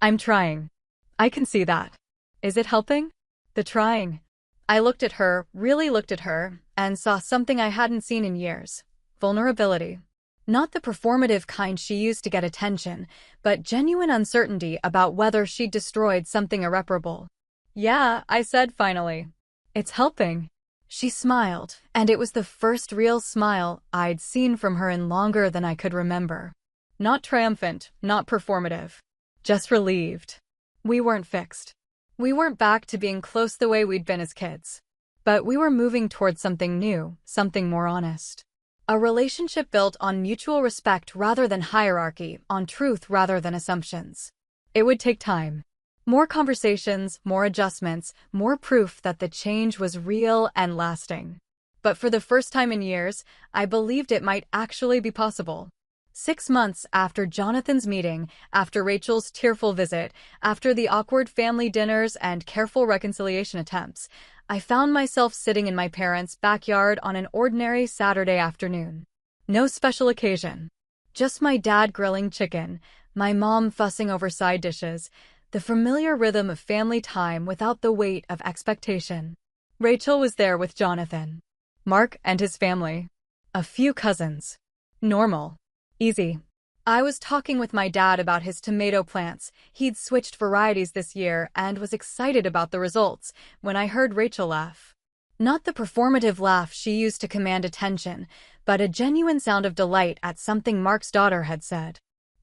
I'm trying. I can see that. Is it helping? The trying. I looked at her, really looked at her, and saw something I hadn't seen in years. Vulnerability. Not the performative kind she used to get attention, but genuine uncertainty about whether she'd destroyed something irreparable. Yeah, I said finally. It's helping. She smiled, and it was the first real smile I'd seen from her in longer than I could remember. Not triumphant, not performative. Just relieved. We weren't fixed. We weren't back to being close the way we'd been as kids. But we were moving towards something new, something more honest. A relationship built on mutual respect rather than hierarchy, on truth rather than assumptions. It would take time. More conversations, more adjustments, more proof that the change was real and lasting. But for the first time in years, I believed it might actually be possible. 6 months after Jonathan's meeting, after Rachel's tearful visit, after the awkward family dinners and careful reconciliation attempts, I found myself sitting in my parents' backyard on an ordinary Saturday afternoon. No special occasion. Just my dad grilling chicken, my mom fussing over side dishes, the familiar rhythm of family time without the weight of expectation. Rachel was there with Jonathan. Mark and his family. A few cousins. Normal. Easy. I was talking with my dad about his tomato plants. He'd switched varieties this year and was excited about the results when I heard Rachel laugh. Not the performative laugh she used to command attention, but a genuine sound of delight at something Mark's daughter had said.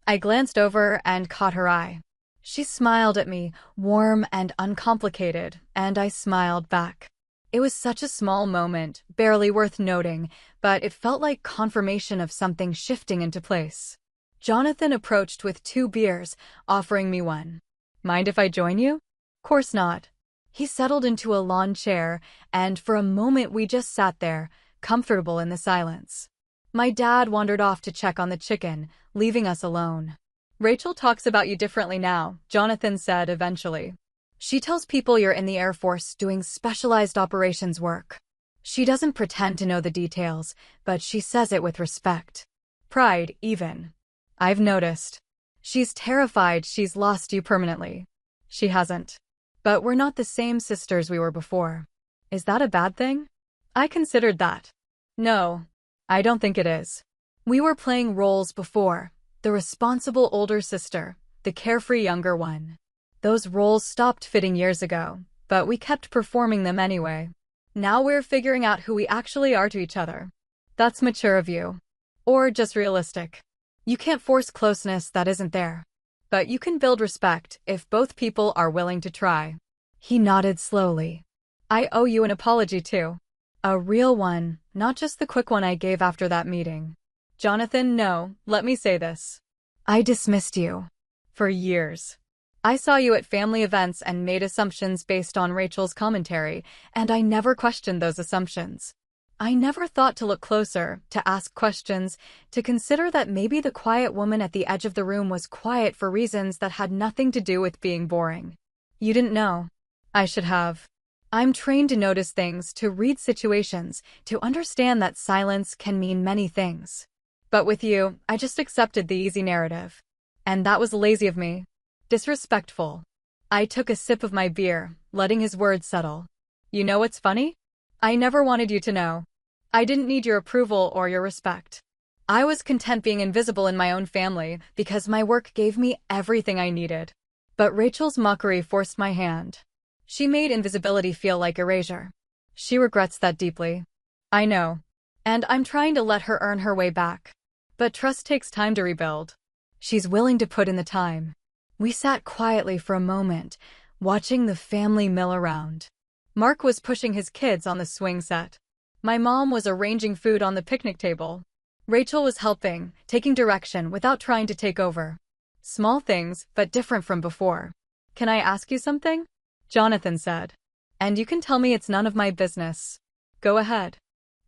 I glanced over and caught her eye. She smiled at me, warm and uncomplicated, and I smiled back. It was such a small moment, barely worth noting, but it felt like confirmation of something shifting into place. Jonathan approached with 2 beers, offering me one. Mind if I join you? Course not. He settled into a lawn chair, and for a moment we just sat there, comfortable in the silence. My dad wandered off to check on the chicken, leaving us alone. Rachel talks about you differently now, Jonathan said eventually. She tells people you're in the Air Force doing specialized operations work. She doesn't pretend to know the details, but she says it with respect. Pride, even. I've noticed. She's terrified she's lost you permanently. She hasn't. But we're not the same sisters we were before. Is that a bad thing? I considered that. No, I don't think it is. We were playing roles before. The responsible older sister, the carefree younger one. Those roles stopped fitting years ago, but we kept performing them anyway. Now we're figuring out who we actually are to each other. That's mature of you. Or just realistic. You can't force closeness that isn't there. But you can build respect if both people are willing to try. He nodded slowly. I owe you an apology too. A real one, not just the quick one I gave after that meeting. Jonathan, no, let me say this. I dismissed you. For years. I saw you at family events and made assumptions based on Rachel's commentary, and I never questioned those assumptions. I never thought to look closer, to ask questions, to consider that maybe the quiet woman at the edge of the room was quiet for reasons that had nothing to do with being boring. You didn't know. I should have. I'm trained to notice things, to read situations, to understand that silence can mean many things. But with you, I just accepted the easy narrative. And that was lazy of me. Disrespectful. I took a sip of my beer, letting his words settle. You know what's funny? I never wanted you to know. I didn't need your approval or your respect. I was content being invisible in my own family because my work gave me everything I needed. But Rachel's mockery forced my hand. She made invisibility feel like erasure. She regrets that deeply. I know. And I'm trying to let her earn her way back. But trust takes time to rebuild. She's willing to put in the time. We sat quietly for a moment, watching the family mill around. Mark was pushing his kids on the swing set. My mom was arranging food on the picnic table. Rachel was helping, taking direction without trying to take over. Small things, but different from before. Can I ask you something? Jonathan said. And you can tell me it's none of my business. Go ahead.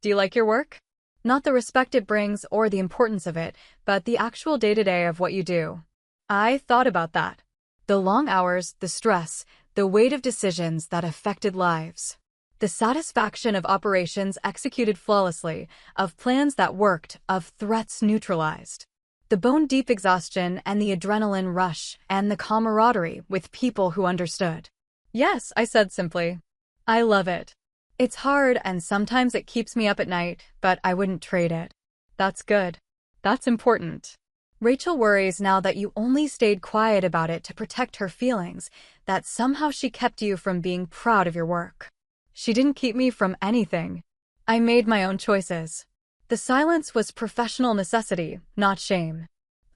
Do you like your work? Not the respect it brings or the importance of it, but the actual day-to-day of what you do. I thought about that. The long hours, the stress, the weight of decisions that affected lives. The satisfaction of operations executed flawlessly, of plans that worked, of threats neutralized. The bone-deep exhaustion and the adrenaline rush and the camaraderie with people who understood. Yes, I said simply. I love it. It's hard and sometimes it keeps me up at night, but I wouldn't trade it. That's good. That's important. Rachel worries now that you only stayed quiet about it to protect her feelings, that somehow she kept you from being proud of your work. She didn't keep me from anything. I made my own choices. The silence was professional necessity, not shame.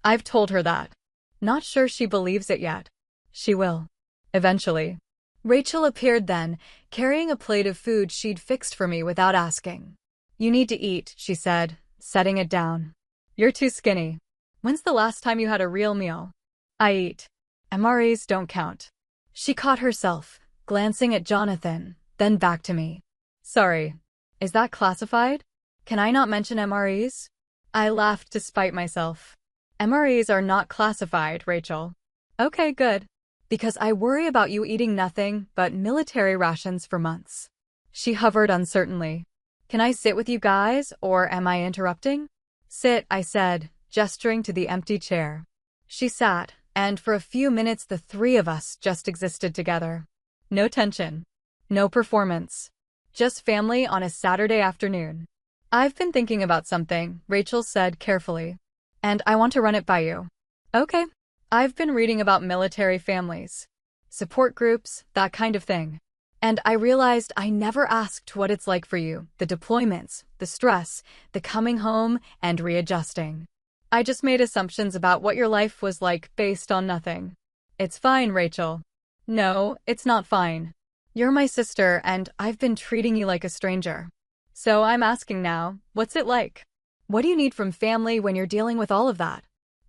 I've told her that. Not sure she believes it yet. She will. Eventually. Rachel appeared then, carrying a plate of food she'd fixed for me without asking. You need to eat, she said, setting it down. You're too skinny. When's the last time you had a real meal? I eat. MREs don't count. She caught herself, glancing at Jonathan, then back to me. Sorry. Is that classified? Can I not mention MREs? I laughed to spite myself. MREs are not classified, Rachel. Okay, good. Because I worry about you eating nothing but military rations for months. She hovered uncertainly. Can I sit with you guys, or am I interrupting? Sit, I said, gesturing to the empty chair. She sat, and for a few minutes the three of us just existed together. No tension. No performance. Just family on a Saturday afternoon. I've been thinking about something, Rachel said carefully. And I want to run it by you. Okay. I've been reading about military families. Support groups, that kind of thing. And I realized I never asked what it's like for you, the deployments, the stress, the coming home, and readjusting. I just made assumptions about what your life was like based on nothing. It's fine, Rachel. No, it's not fine. You're my sister, and I've been treating you like a stranger. So I'm asking now, what's it like? What do you need from family when you're dealing with all of that?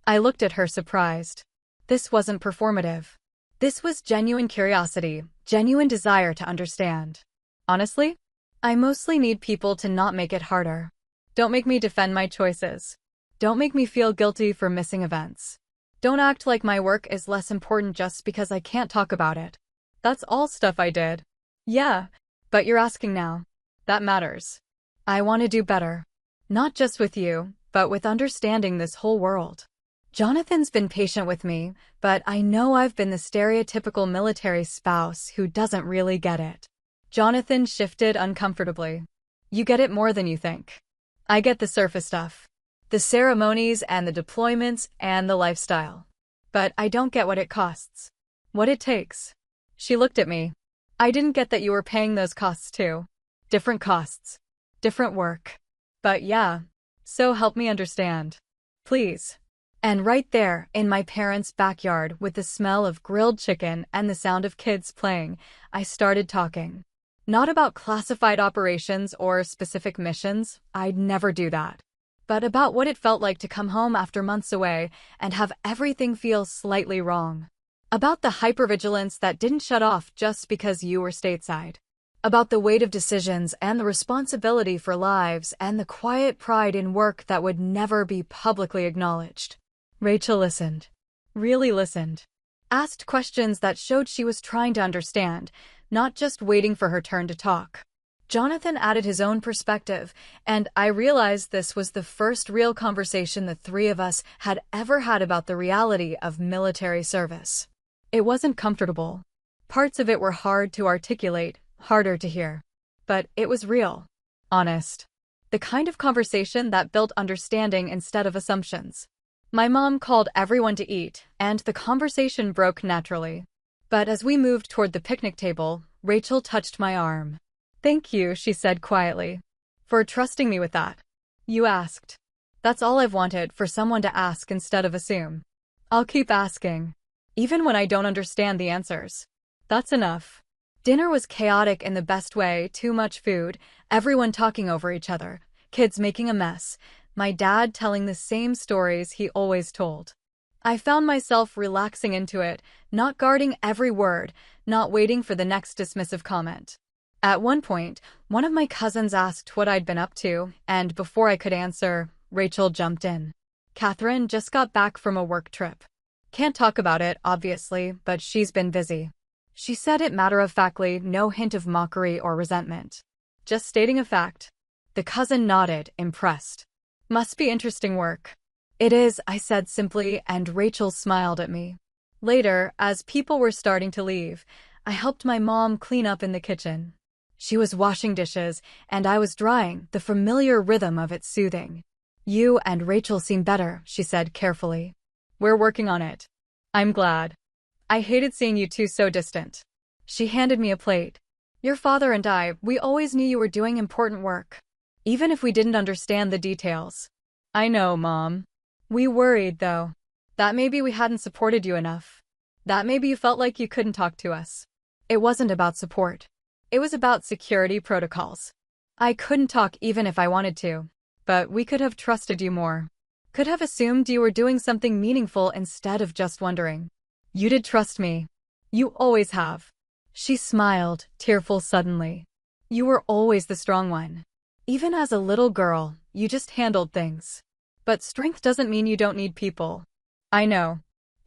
I looked at her surprised. This wasn't performative. This was genuine curiosity, genuine desire to understand. Honestly, I mostly need people to not make it harder. Don't make me defend my choices. Don't make me feel guilty for missing events. Don't act like my work is less important just because I can't talk about it. That's all stuff I did. Yeah, but you're asking now. That matters. I want to do better. Not just with you, but with understanding this whole world. Jonathan's been patient with me, but I know I've been the stereotypical military spouse who doesn't really get it. Jonathan shifted uncomfortably. You get it more than you think. I get the surface stuff. The ceremonies and the deployments and the lifestyle. But I don't get what it costs. What it takes. She looked at me. I didn't get that you were paying those costs too. Different costs. Different work. But yeah. So help me understand. Please. And right there, in my parents' backyard, with the smell of grilled chicken and the sound of kids playing, I started talking. Not about classified operations or specific missions, I'd never do that. But about what it felt like to come home after months away and have everything feel slightly wrong. About the hypervigilance that didn't shut off just because you were stateside. About the weight of decisions and the responsibility for lives and the quiet pride in work that would never be publicly acknowledged. Rachel listened. Really listened. Asked questions that showed she was trying to understand, not just waiting for her turn to talk. Jonathan added his own perspective, and I realized this was the first real conversation the three of us had ever had about the reality of military service. It wasn't comfortable. Parts of it were hard to articulate, harder to hear. But it was real. Honest. The kind of conversation that built understanding instead of assumptions. My mom called everyone to eat, and the conversation broke naturally. But as we moved toward the picnic table, Rachel touched my arm. Thank you, she said quietly, for trusting me with that. You asked. That's all I've wanted, for someone to ask instead of assume. I'll keep asking, even when I don't understand the answers. That's enough. Dinner was chaotic in the best way, too much food, everyone talking over each other, kids making a mess, my dad telling the same stories he always told. I found myself relaxing into it, not guarding every word, not waiting for the next dismissive comment. At one point, one of my cousins asked what I'd been up to, and before I could answer, Rachel jumped in. Catherine just got back from a work trip. Can't talk about it, obviously, but she's been busy. She said it matter-of-factly, no hint of mockery or resentment. Just stating a fact. The cousin nodded, impressed. Must be interesting work. It is, I said simply, and Rachel smiled at me. Later, as people were starting to leave, I helped my mom clean up in the kitchen. She was washing dishes, and I was drying, the familiar rhythm of it soothing. You and Rachel seem better, she said carefully. We're working on it. I'm glad. I hated seeing you two so distant. She handed me a plate. Your father and I, we always knew you were doing important work, even if we didn't understand the details. I know, Mom. We worried, though, that maybe we hadn't supported you enough. That maybe you felt like you couldn't talk to us. It wasn't about support. It was about security protocols. I couldn't talk even if I wanted to, but we could have trusted you more. Could have assumed you were doing something meaningful instead of just wondering. You did trust me. You always have. She smiled, tearful suddenly. You were always the strong one. Even as a little girl, you just handled things. But strength doesn't mean you don't need people. I know.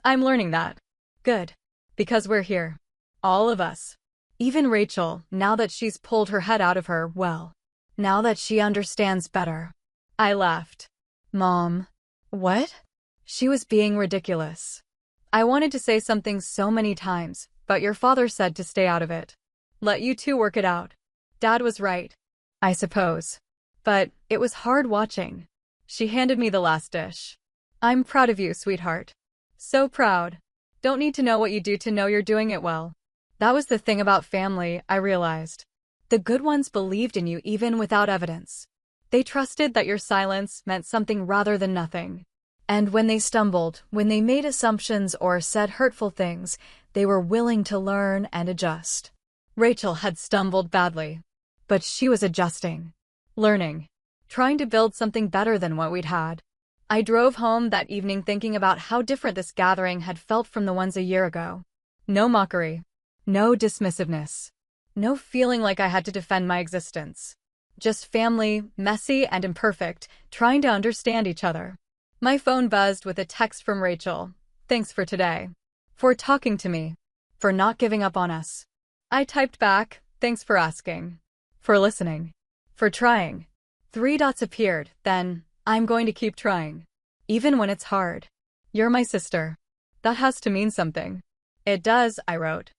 I'm learning that. Good. Because we're here. All of us. Even Rachel, now that she's pulled her head out of her, well, now that she understands better. I laughed. Mom. What? She was being ridiculous. I wanted to say something so many times, but your father said to stay out of it. Let you two work it out. Dad was right. I suppose. But it was hard watching. She handed me the last dish. I'm proud of you, sweetheart. So proud. Don't need to know what you do to know you're doing it well. That was the thing about family, I realized. The good ones believed in you even without evidence. They trusted that your silence meant something rather than nothing. And when they stumbled, when they made assumptions or said hurtful things, they were willing to learn and adjust. Rachel had stumbled badly. But she was adjusting. Learning. Trying to build something better than what we'd had. I drove home that evening thinking about how different this gathering had felt from the ones a year ago. No mockery. No dismissiveness. No feeling like I had to defend my existence. Just family, messy and imperfect, trying to understand each other. My phone buzzed with a text from Rachel. Thanks for today. For talking to me. For not giving up on us. I typed back, thanks for asking. For listening. For trying. 3 dots appeared, then, I'm going to keep trying. Even when it's hard. You're my sister. That has to mean something. It does, I wrote.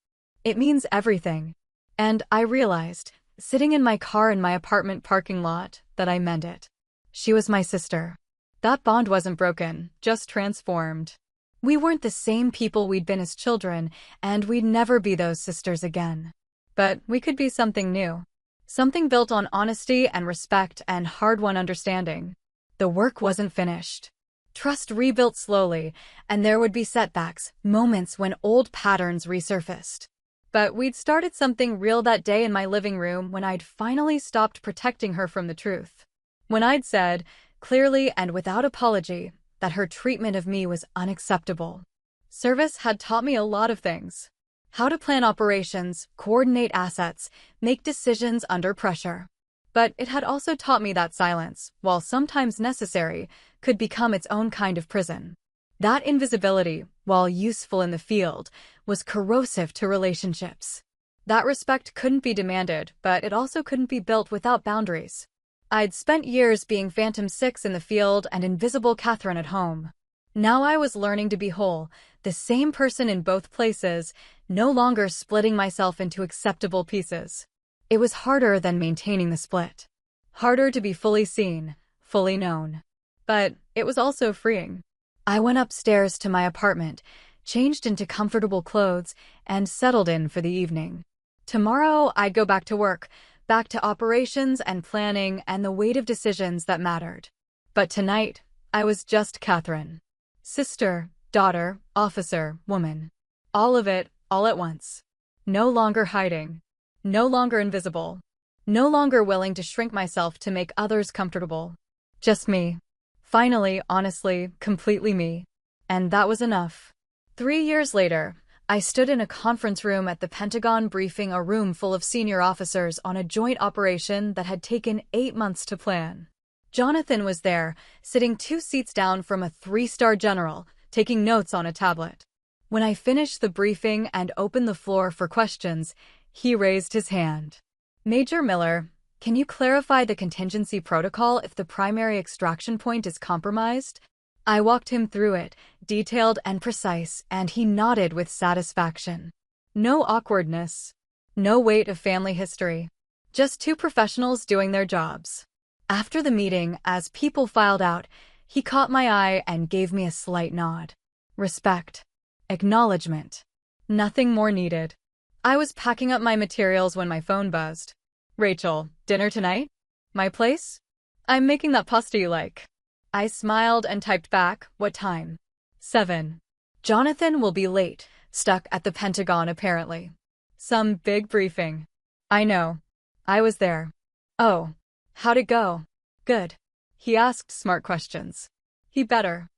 It means everything. And I realized, sitting in my car in my apartment parking lot, that I meant it. She was my sister. That bond wasn't broken, just transformed. We weren't the same people we'd been as children, and we'd never be those sisters again. But we could be something new. Something built on honesty and respect and hard-won understanding. The work wasn't finished. Trust rebuilt slowly, and there would be setbacks, moments when old patterns resurfaced. But we'd started something real that day in my living room when I'd finally stopped protecting her from the truth. When I'd said, clearly and without apology, that her treatment of me was unacceptable. Service had taught me a lot of things. How to plan operations, coordinate assets, make decisions under pressure. But it had also taught me that silence, while sometimes necessary, could become its own kind of prison. That invisibility, while useful in the field, was corrosive to relationships. That respect couldn't be demanded, but it also couldn't be built without boundaries. I'd spent years being Phantom 6 in the field and Invisible Catherine at home. Now I was learning to be whole, the same person in both places, no longer splitting myself into acceptable pieces. It was harder than maintaining the split. Harder to be fully seen, fully known. But it was also freeing. I went upstairs to my apartment, changed into comfortable clothes, and settled in for the evening. Tomorrow I'd go back to work, back to operations and planning and the weight of decisions that mattered. But tonight, I was just Catherine. Sister, daughter, officer, woman. All of it, all at once. No longer hiding. No longer invisible. No longer willing to shrink myself to make others comfortable. Just me. Finally, honestly, completely me. And that was enough. 3 years later, I stood in a conference room at the Pentagon briefing a room full of senior officers on a joint operation that had taken 8 months to plan. Jonathan was there, sitting 2 seats down from a 3-star general, taking notes on a tablet. When I finished the briefing and opened the floor for questions, he raised his hand. Major Miller, can you clarify the contingency protocol if the primary extraction point is compromised? I walked him through it, detailed and precise, and he nodded with satisfaction. No awkwardness. No weight of family history. Just 2 professionals doing their jobs. After the meeting, as people filed out, he caught my eye and gave me a slight nod. Respect. Acknowledgement. Nothing more needed. I was packing up my materials when my phone buzzed. Rachel, dinner tonight? My place? I'm making that pasta you like. I smiled and typed back, what time? 7. Jonathan will be late, stuck at the Pentagon apparently. Some big briefing. I know. I was there. Oh. How'd it go? Good. He asked smart questions. He better.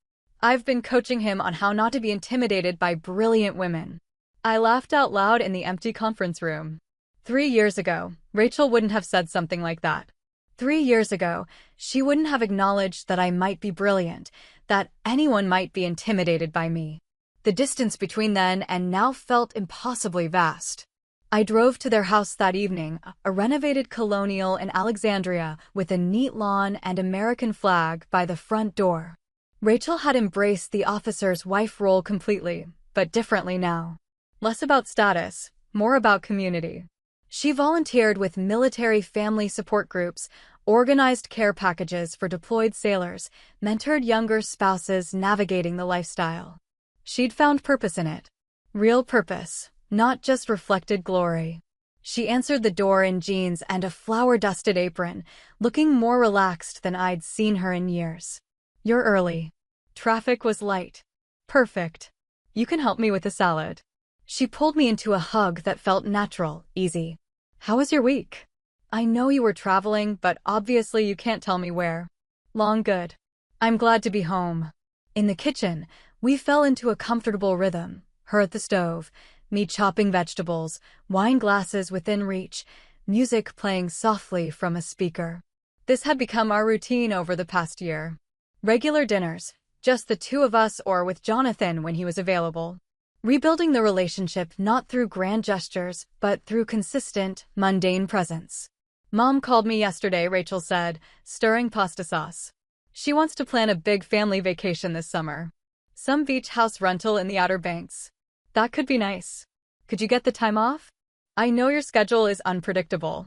I've been coaching him on how not to be intimidated by brilliant women. I laughed out loud in the empty conference room. 3 years ago, Rachel wouldn't have said something like that. 3 years ago, she wouldn't have acknowledged that I might be brilliant, that anyone might be intimidated by me. The distance between then and now felt impossibly vast. I drove to their house that evening, a renovated colonial in Alexandria with a neat lawn and American flag by the front door. Rachel had embraced the officer's wife role completely, but differently now. Less about status, more about community. She volunteered with military family support groups, organized care packages for deployed sailors, mentored younger spouses navigating the lifestyle. She'd found purpose in it. Real purpose, not just reflected glory. She answered the door in jeans and a flour-dusted apron, looking more relaxed than I'd seen her in years. You're early. Traffic was light. Perfect. You can help me with the salad. She pulled me into a hug that felt natural, easy. How was your week? I know you were traveling, but obviously you can't tell me where. Long good. I'm glad to be home. In the kitchen, we fell into a comfortable rhythm, her at the stove, me chopping vegetables, wine glasses within reach, music playing softly from a speaker. This had become our routine over the past year. Regular dinners, just the two of us or with Jonathan when he was available. Rebuilding the relationship not through grand gestures, but through consistent, mundane presence. Mom called me yesterday, Rachel said, stirring pasta sauce. She wants to plan a big family vacation this summer. Some beach house rental in the Outer Banks. That could be nice. Could you get the time off? I know your schedule is unpredictable.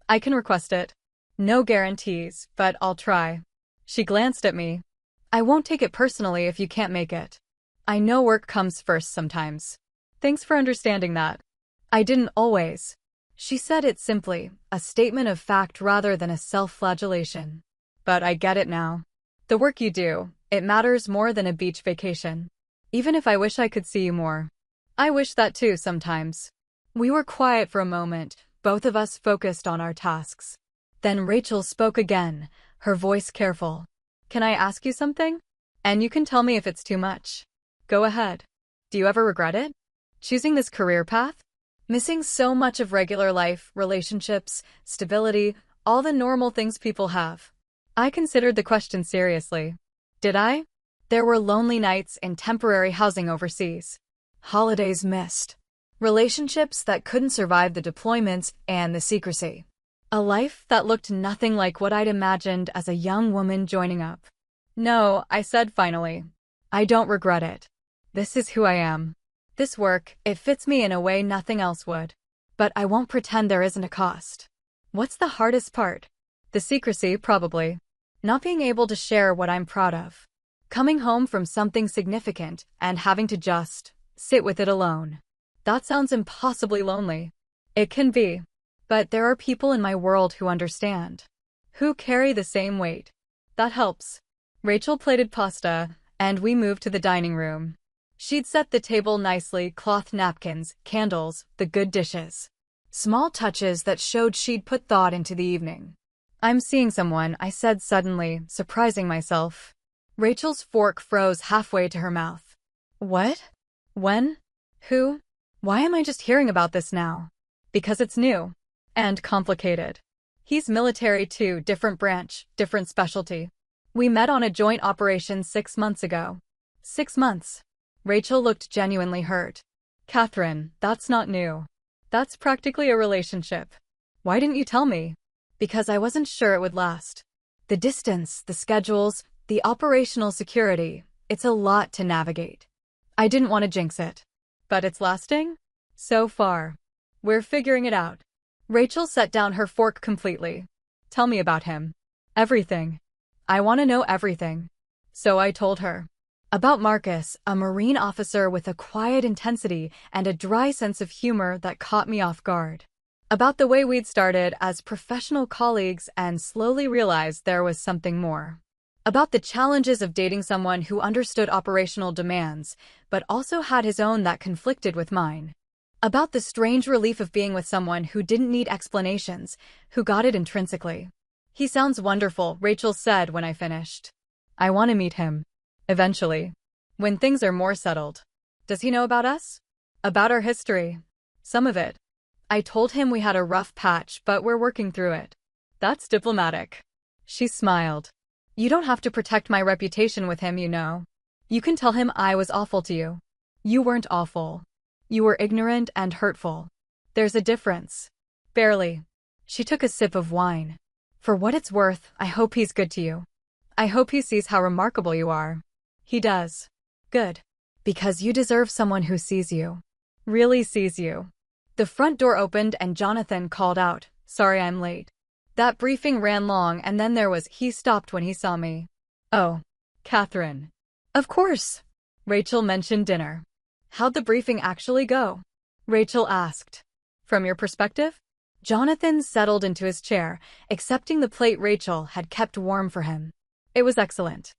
I can request it. No guarantees, but I'll try. She glanced at me. I won't take it personally if you can't make it. I know work comes first sometimes. Thanks for understanding that. I didn't always. She said it simply, a statement of fact rather than a self-flagellation. But I get it now. The work you do, it matters more than a beach vacation. Even if I wish I could see you more. I wish that too sometimes. We were quiet for a moment, both of us focused on our tasks. Then Rachel spoke again, her voice careful. Can I ask you something? And you can tell me if it's too much. Go ahead. Do you ever regret it? Choosing this career path? Missing so much of regular life, relationships, stability, all the normal things people have. I considered the question seriously. Did I? There were lonely nights in temporary housing overseas. Holidays missed. Relationships that couldn't survive the deployments and the secrecy. A life that looked nothing like what I'd imagined as a young woman joining up. No, I said finally. I don't regret it. This is who I am. This work, it fits me in a way nothing else would. But I won't pretend there isn't a cost. What's the hardest part? The secrecy, probably. Not being able to share what I'm proud of. Coming home from something significant and having to just sit with it alone. That sounds impossibly lonely. It can be. But there are people in my world who understand. Who carry the same weight. That helps. Rachel plated pasta, and we moved to the dining room. She'd set the table nicely, cloth napkins, candles, the good dishes. Small touches that showed she'd put thought into the evening. I'm seeing someone, I said suddenly, surprising myself. Rachel's fork froze halfway to her mouth. What? When? Who? Why am I just hearing about this now? Because it's new. And complicated. He's military too, different branch, different specialty. We met on a joint operation 6 months ago. 6 months. Rachel looked genuinely hurt. Catherine, that's not new. That's practically a relationship. Why didn't you tell me? Because I wasn't sure it would last. The distance, the schedules, the operational security, it's a lot to navigate. I didn't want to jinx it. But it's lasting? So far. We're figuring it out. Rachel set down her fork completely. Tell me about him. Everything. I want to know everything. So I told her. About Marcus, a Marine officer with a quiet intensity and a dry sense of humor that caught me off guard. About the way we'd started as professional colleagues and slowly realized there was something more. About the challenges of dating someone who understood operational demands, but also had his own that conflicted with mine. About the strange relief of being with someone who didn't need explanations, who got it intrinsically. "He sounds wonderful," Rachel said when I finished. "I want to meet him. Eventually. When things are more settled." "Does he know about us?" "About our history. Some of it. I told him we had a rough patch, but we're working through it." "That's diplomatic." She smiled. "You don't have to protect my reputation with him, you know. You can tell him I was awful to you." "You weren't awful. You were ignorant and hurtful." "There's a difference." "Barely." She took a sip of wine. "For what it's worth, I hope he's good to you. I hope he sees how remarkable you are." "He does." "Good. Because you deserve someone who sees you. Really sees you." The front door opened and Jonathan called out, "Sorry I'm late." That briefing ran long and then he stopped when he saw me. "Oh, Catherine." "Of course." Rachel mentioned dinner. "How'd the briefing actually go?" Rachel asked. "From your perspective?" Jonathan settled into his chair, accepting the plate Rachel had kept warm for him. "It was excellent.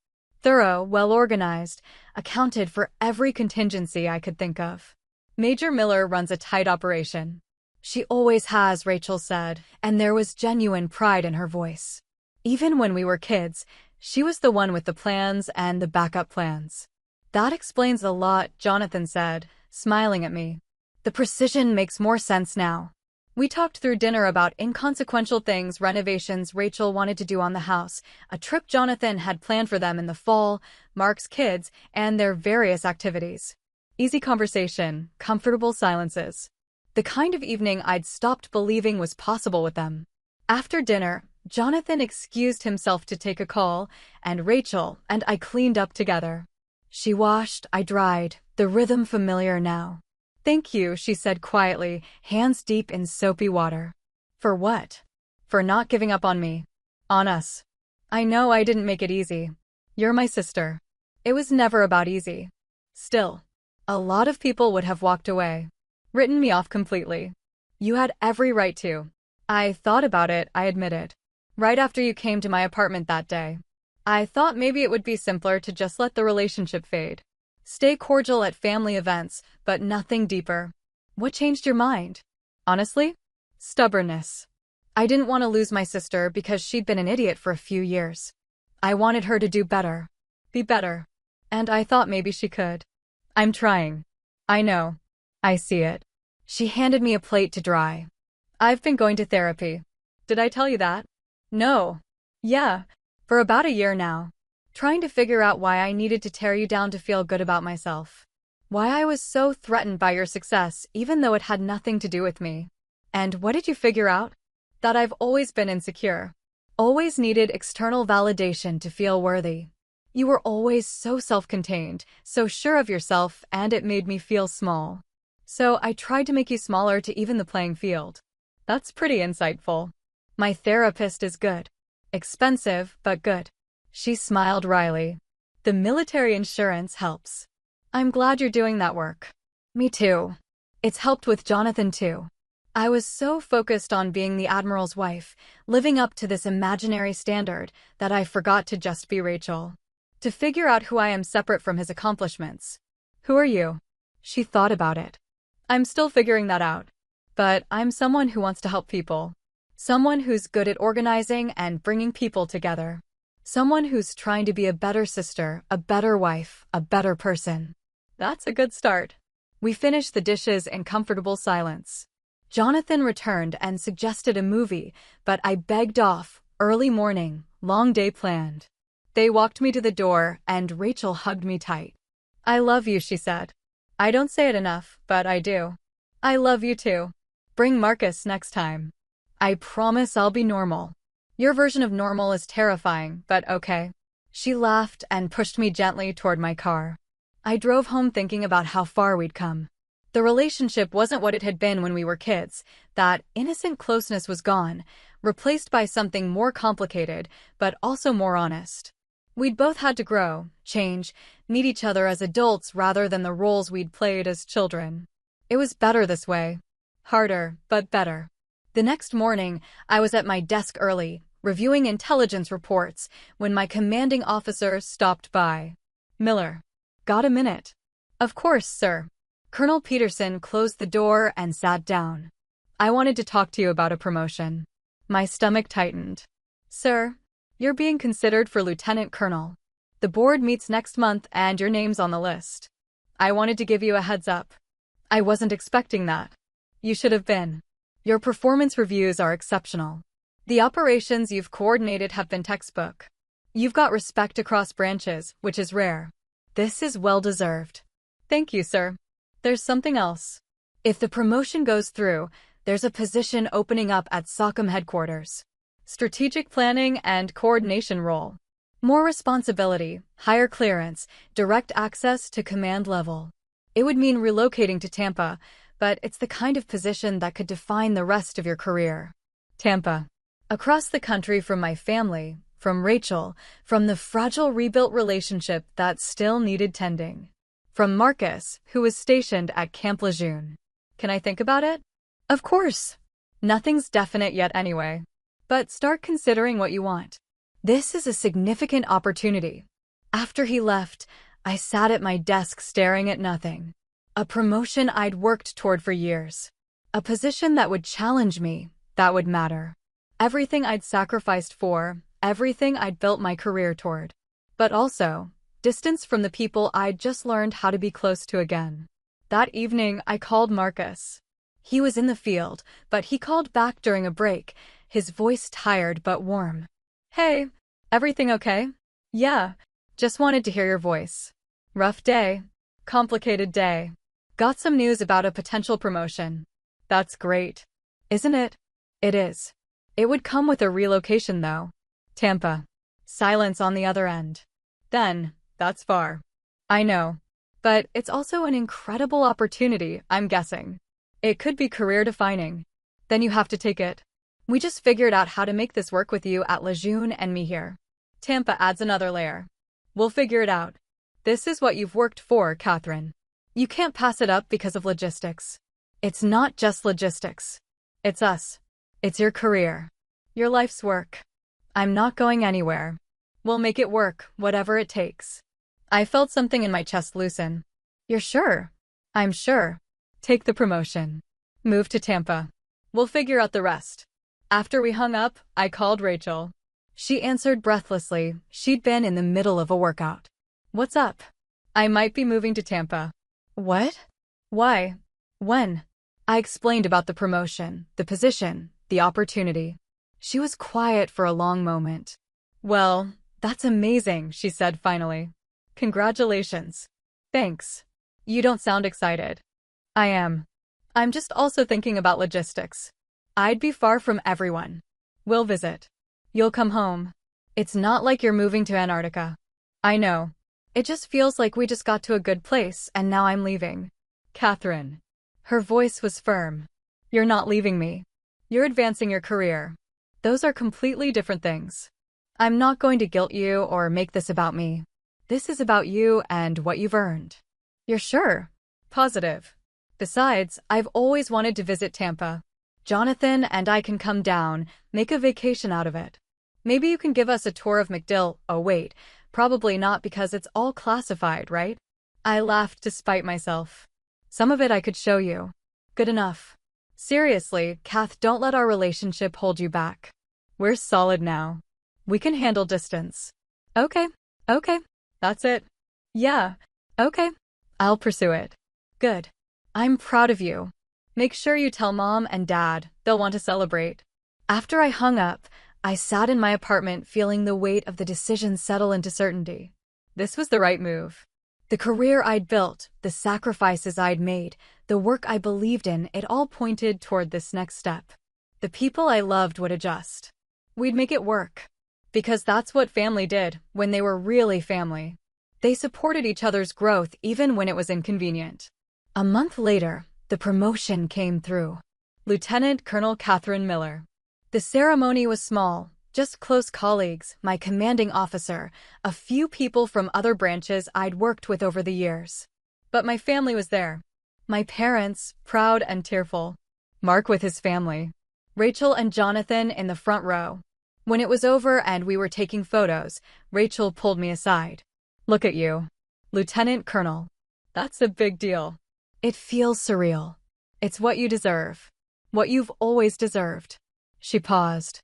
Thorough, well-organized, accounted for every contingency I could think of. Major Miller runs a tight operation." "She always has," Rachel said, and there was genuine pride in her voice. "Even when we were kids, she was the one with the plans and the backup plans." "That explains a lot," Jonathan said, smiling at me. "The precision makes more sense now." We talked through dinner about inconsequential things, renovations Rachel wanted to do on the house, a trip Jonathan had planned for them in the fall, Mark's kids, and their various activities. Easy conversation, comfortable silences. The kind of evening I'd stopped believing was possible with them. After dinner, Jonathan excused himself to take a call, and Rachel and I cleaned up together. She washed, I dried, the rhythm familiar now. "Thank you," she said quietly, hands deep in soapy water. "For what?" "For not giving up on me. On us. I know I didn't make it easy. You're my sister." "It was never about easy." "Still. A lot of people would have walked away. Written me off completely." "You had every right to." "I thought about it," I admitted. "Right after you came to my apartment that day. I thought maybe it would be simpler to just let the relationship fade. Stay cordial at family events, but nothing deeper." "What changed your mind?" "Honestly? Stubbornness. I didn't want to lose my sister because she'd been an idiot for a few years. I wanted her to do better. Be better. And I thought maybe she could. I'm trying. I know. I see it." She handed me a plate to dry. "I've been going to therapy." "Did I tell you that?" "No." "Yeah. For about a year now. Trying to figure out why I needed to tear you down to feel good about myself. Why I was so threatened by your success even though it had nothing to do with me. And what did you figure out? That I've always been insecure. Always needed external validation to feel worthy. You were always so self-contained, so sure of yourself, and it made me feel small. So I tried to make you smaller to even the playing field." "That's pretty insightful." "My therapist is good. Expensive, but good." She smiled wryly. "The military insurance helps." "I'm glad you're doing that work." "Me too. It's helped with Jonathan too. I was so focused on being the Admiral's wife, living up to this imaginary standard, that I forgot to just be Rachel. To figure out who I am separate from his accomplishments." "Who are you?" She thought about it. "I'm still figuring that out. But I'm someone who wants to help people. Someone who's good at organizing and bringing people together. Someone who's trying to be a better sister, a better wife, a better person." "That's a good start." We finished the dishes in comfortable silence. Jonathan returned and suggested a movie, but I begged off. Early morning, long day planned. They walked me to the door, and Rachel hugged me tight. "I love you," she said. "I don't say it enough, but I do. I love you too. Bring Marcus next time. I promise I'll be normal." "Your version of normal is terrifying, but okay." She laughed and pushed me gently toward my car. I drove home thinking about how far we'd come. The relationship wasn't what it had been when we were kids. That innocent closeness was gone, replaced by something more complicated, but also more honest. We'd both had to grow, change, meet each other as adults rather than the roles we'd played as children. It was better this way. Harder, but better. The next morning, I was at my desk early, reviewing intelligence reports, when my commanding officer stopped by. "Miller, got a minute?" "Of course, sir." Colonel Peterson closed the door and sat down. "I wanted to talk to you about a promotion." My stomach tightened. "Sir, you're being considered for lieutenant colonel. The board meets next month and your name's on the list. I wanted to give you a heads up. I wasn't expecting that. You should have been. Your performance reviews are exceptional. The operations you've coordinated have been textbook. You've got respect across branches, which is rare. This is well-deserved." "Thank you, sir. There's something else. If the promotion goes through, there's a position opening up at SOCOM headquarters. Strategic planning and coordination role. More responsibility, higher clearance, direct access to command level. It would mean relocating to Tampa, but it's the kind of position that could define the rest of your career." Tampa. Across the country from my family, from Rachel, from the fragile rebuilt relationship that still needed tending. From Marcus, who was stationed at Camp Lejeune. Can I think about it? Of course. Nothing's definite yet anyway. But start considering what you want. This is a significant opportunity. After he left, I sat at my desk staring at nothing. A promotion I'd worked toward for years. A position that would challenge me, that would matter. Everything I'd sacrificed for, everything I'd built my career toward. But also, distance from the people I'd just learned how to be close to again. That evening, I called Marcus. He was in the field, but he called back during a break, his voice tired but warm. "Hey, everything okay?" "Yeah, just wanted to hear your voice." "Rough day. Complicated day. Got some news about a potential promotion." "That's great. Isn't it?" "It is. It would come with a relocation though." Tampa. Silence on the other end. "Then, that's far." "I know. But it's also an incredible opportunity, I'm guessing. It could be career-defining. Then you have to take it. We just figured out how to make this work with you at Lejeune and me here." Tampa adds another layer. "We'll figure it out. This is what you've worked for, Catherine. You can't pass it up because of logistics. It's not just logistics. It's us. It's your career. Your life's work. I'm not going anywhere. We'll make it work, whatever it takes." I felt something in my chest loosen. "You're sure?" "I'm sure. Take the promotion. Move to Tampa. We'll figure out the rest." After we hung up, I called Rachel. She answered breathlessly. She'd been in the middle of a workout. "What's up?" "I might be moving to Tampa." "What? Why? When?" I explained about the promotion, the position, the opportunity. She was quiet for a long moment. "Well, that's amazing," she said finally. "Congratulations." "Thanks. You don't sound excited." "I am. I'm just also thinking about logistics. I'd be far from everyone. We'll visit. You'll come home. It's not like you're moving to Antarctica." "I know. It just feels like we just got to a good place and now I'm leaving." "Catherine." Her voice was firm. "You're not leaving me. You're advancing your career. Those are completely different things. I'm not going to guilt you or make this about me. This is about you and what you've earned." "You're sure?" "Positive. Besides, I've always wanted to visit Tampa. Jonathan and I can come down, make a vacation out of it. Maybe you can give us a tour of MacDill." "Oh wait, probably not because it's all classified, right?" I laughed to spite myself. "Some of it I could show you." "Good enough. Seriously, Kath, don't let our relationship hold you back. We're solid now. We can handle distance." Okay. That's it." "Yeah. Okay. I'll pursue it." "Good. I'm proud of you. Make sure you tell Mom and Dad. They'll want to celebrate." After I hung up, I sat in my apartment feeling the weight of the decision settle into certainty. This was the right move. The career I'd built, the sacrifices I'd made, the work I believed in, it all pointed toward this next step. The people I loved would adjust. We'd make it work. Because that's what family did when they were really family. They supported each other's growth even when it was inconvenient. A month later, the promotion came through. Lieutenant Colonel Catherine Miller. The ceremony was small, Just close colleagues, my commanding officer, a few people from other branches I'd worked with over the years. But my family was there. My parents, proud and tearful. Mark with his family. Rachel and Jonathan in the front row. When it was over and we were taking photos, Rachel pulled me aside. Look at you. Lieutenant Colonel. That's a big deal. It feels surreal. It's what you deserve. What you've always deserved. She paused.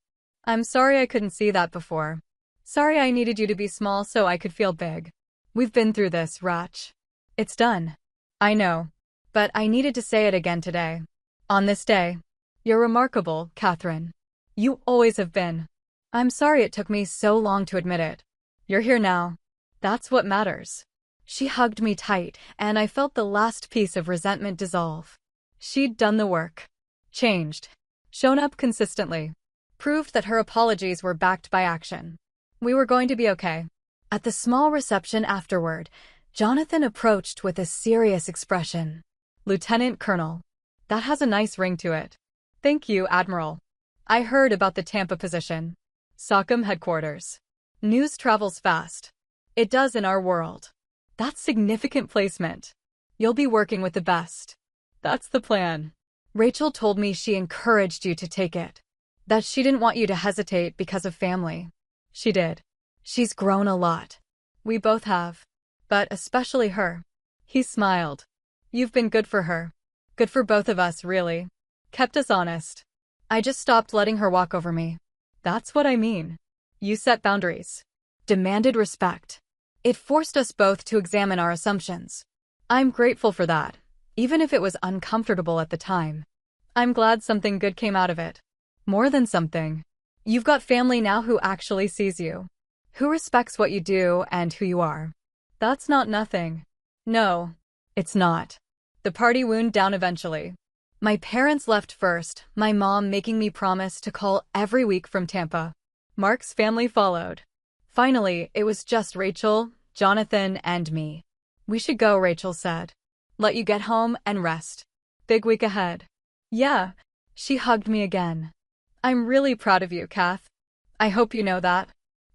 I'm sorry I couldn't see that before. Sorry I needed you to be small so I could feel big. We've been through this, Rach. It's done. I know. But I needed to say it again today. On this day. You're remarkable, Catherine. You always have been. I'm sorry it took me so long to admit it. You're here now. That's what matters. She hugged me tight, and I felt the last piece of resentment dissolve. She'd done the work. Changed. Shown up consistently. Proved that her apologies were backed by action. We were going to be okay. At the small reception afterward, Jonathan approached with a serious expression. Lieutenant Colonel. That has a nice ring to it. Thank you, Admiral. I heard about the Tampa position. SOCOM headquarters. News travels fast. It does in our world. That's significant placement. You'll be working with the best. That's the plan. Rachel told me she encouraged you to take it. That she didn't want you to hesitate because of family. She did. She's grown a lot. We both have. But especially her. He smiled. You've been good for her. Good for both of us, really. Kept us honest. I just stopped letting her walk over me. That's what I mean. You set boundaries. Demanded respect. It forced us both to examine our assumptions. I'm grateful for that, even if it was uncomfortable at the time. I'm glad something good came out of it. More than something. You've got family now who actually sees you. Who respects what you do and who you are. That's not nothing. No, it's not. The party wound down eventually. My parents left first, my mom making me promise to call every week from Tampa. Mark's family followed. Finally, it was just Rachel, Jonathan, and me. We should go, Rachel said. Let you get home and rest. Big week ahead. Yeah. She hugged me again. I'm really proud of you, Kath. I hope you know that.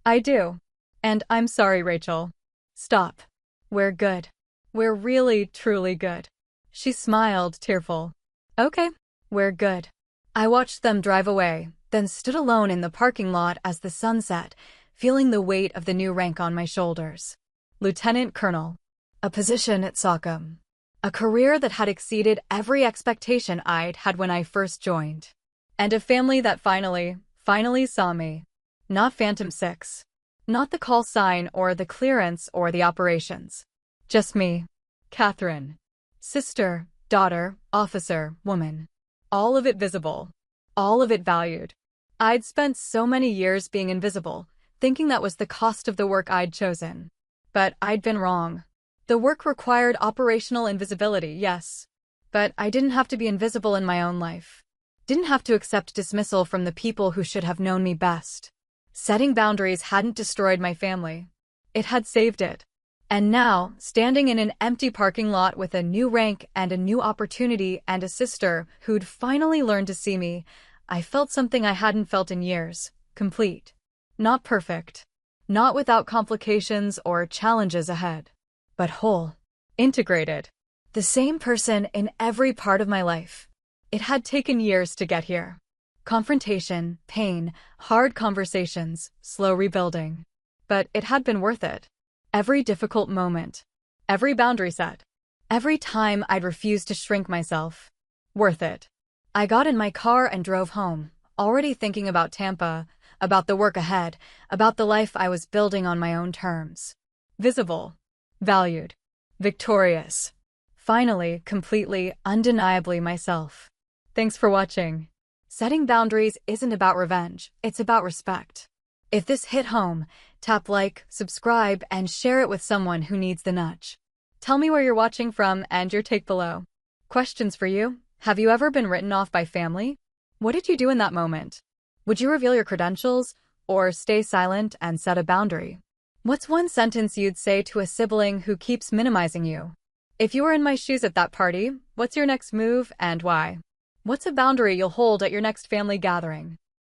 I do. And I'm sorry, Rachel. Stop. We're good. We're really, truly good. She smiled, tearful. Okay. We're good. I watched them drive away, then stood alone in the parking lot as the sun set, feeling the weight of the new rank on my shoulders. Lieutenant Colonel. A position at SOCOM. A career that had exceeded every expectation I'd had when I first joined. And a family that finally saw me. Not Phantom 6. Not the call sign or the clearance or the operations. Just me. Catherine. Sister, daughter, officer, woman. All of it visible. All of it valued. I'd spent so many years being invisible, thinking that was the cost of the work I'd chosen. But I'd been wrong. The work required operational invisibility, yes. But I didn't have to be invisible in my own life. Didn't have to accept dismissal from the people who should have known me best. Setting boundaries hadn't destroyed my family. It had saved it. And now, standing in an empty parking lot with a new rank and a new opportunity and a sister who'd finally learned to see me, I felt something I hadn't felt in years. Complete. Not perfect. Not without complications or challenges ahead. But whole. Integrated. The same person in every part of my life. It had taken years to get here. Confrontation, pain, hard conversations, slow rebuilding. But it had been worth it. Every difficult moment. Every boundary set. Every time I'd refused to shrink myself. Worth it. I got in my car and drove home, already thinking about Tampa, about the work ahead, about the life I was building on my own terms. Visible. Valued. Victorious. Finally, completely, undeniably myself. Thanks for watching. Setting boundaries isn't about revenge, it's about respect. If this hit home, tap like, subscribe, and share it with someone who needs the nudge. Tell me where you're watching from and your take below. Questions for you. Have you ever been written off by family? What did you do in that moment? Would you reveal your credentials, or stay silent and set a boundary? What's one sentence you'd say to a sibling who keeps minimizing you? If you were in my shoes at that party, what's your next move and why? What's a boundary you'll hold at your next family gathering?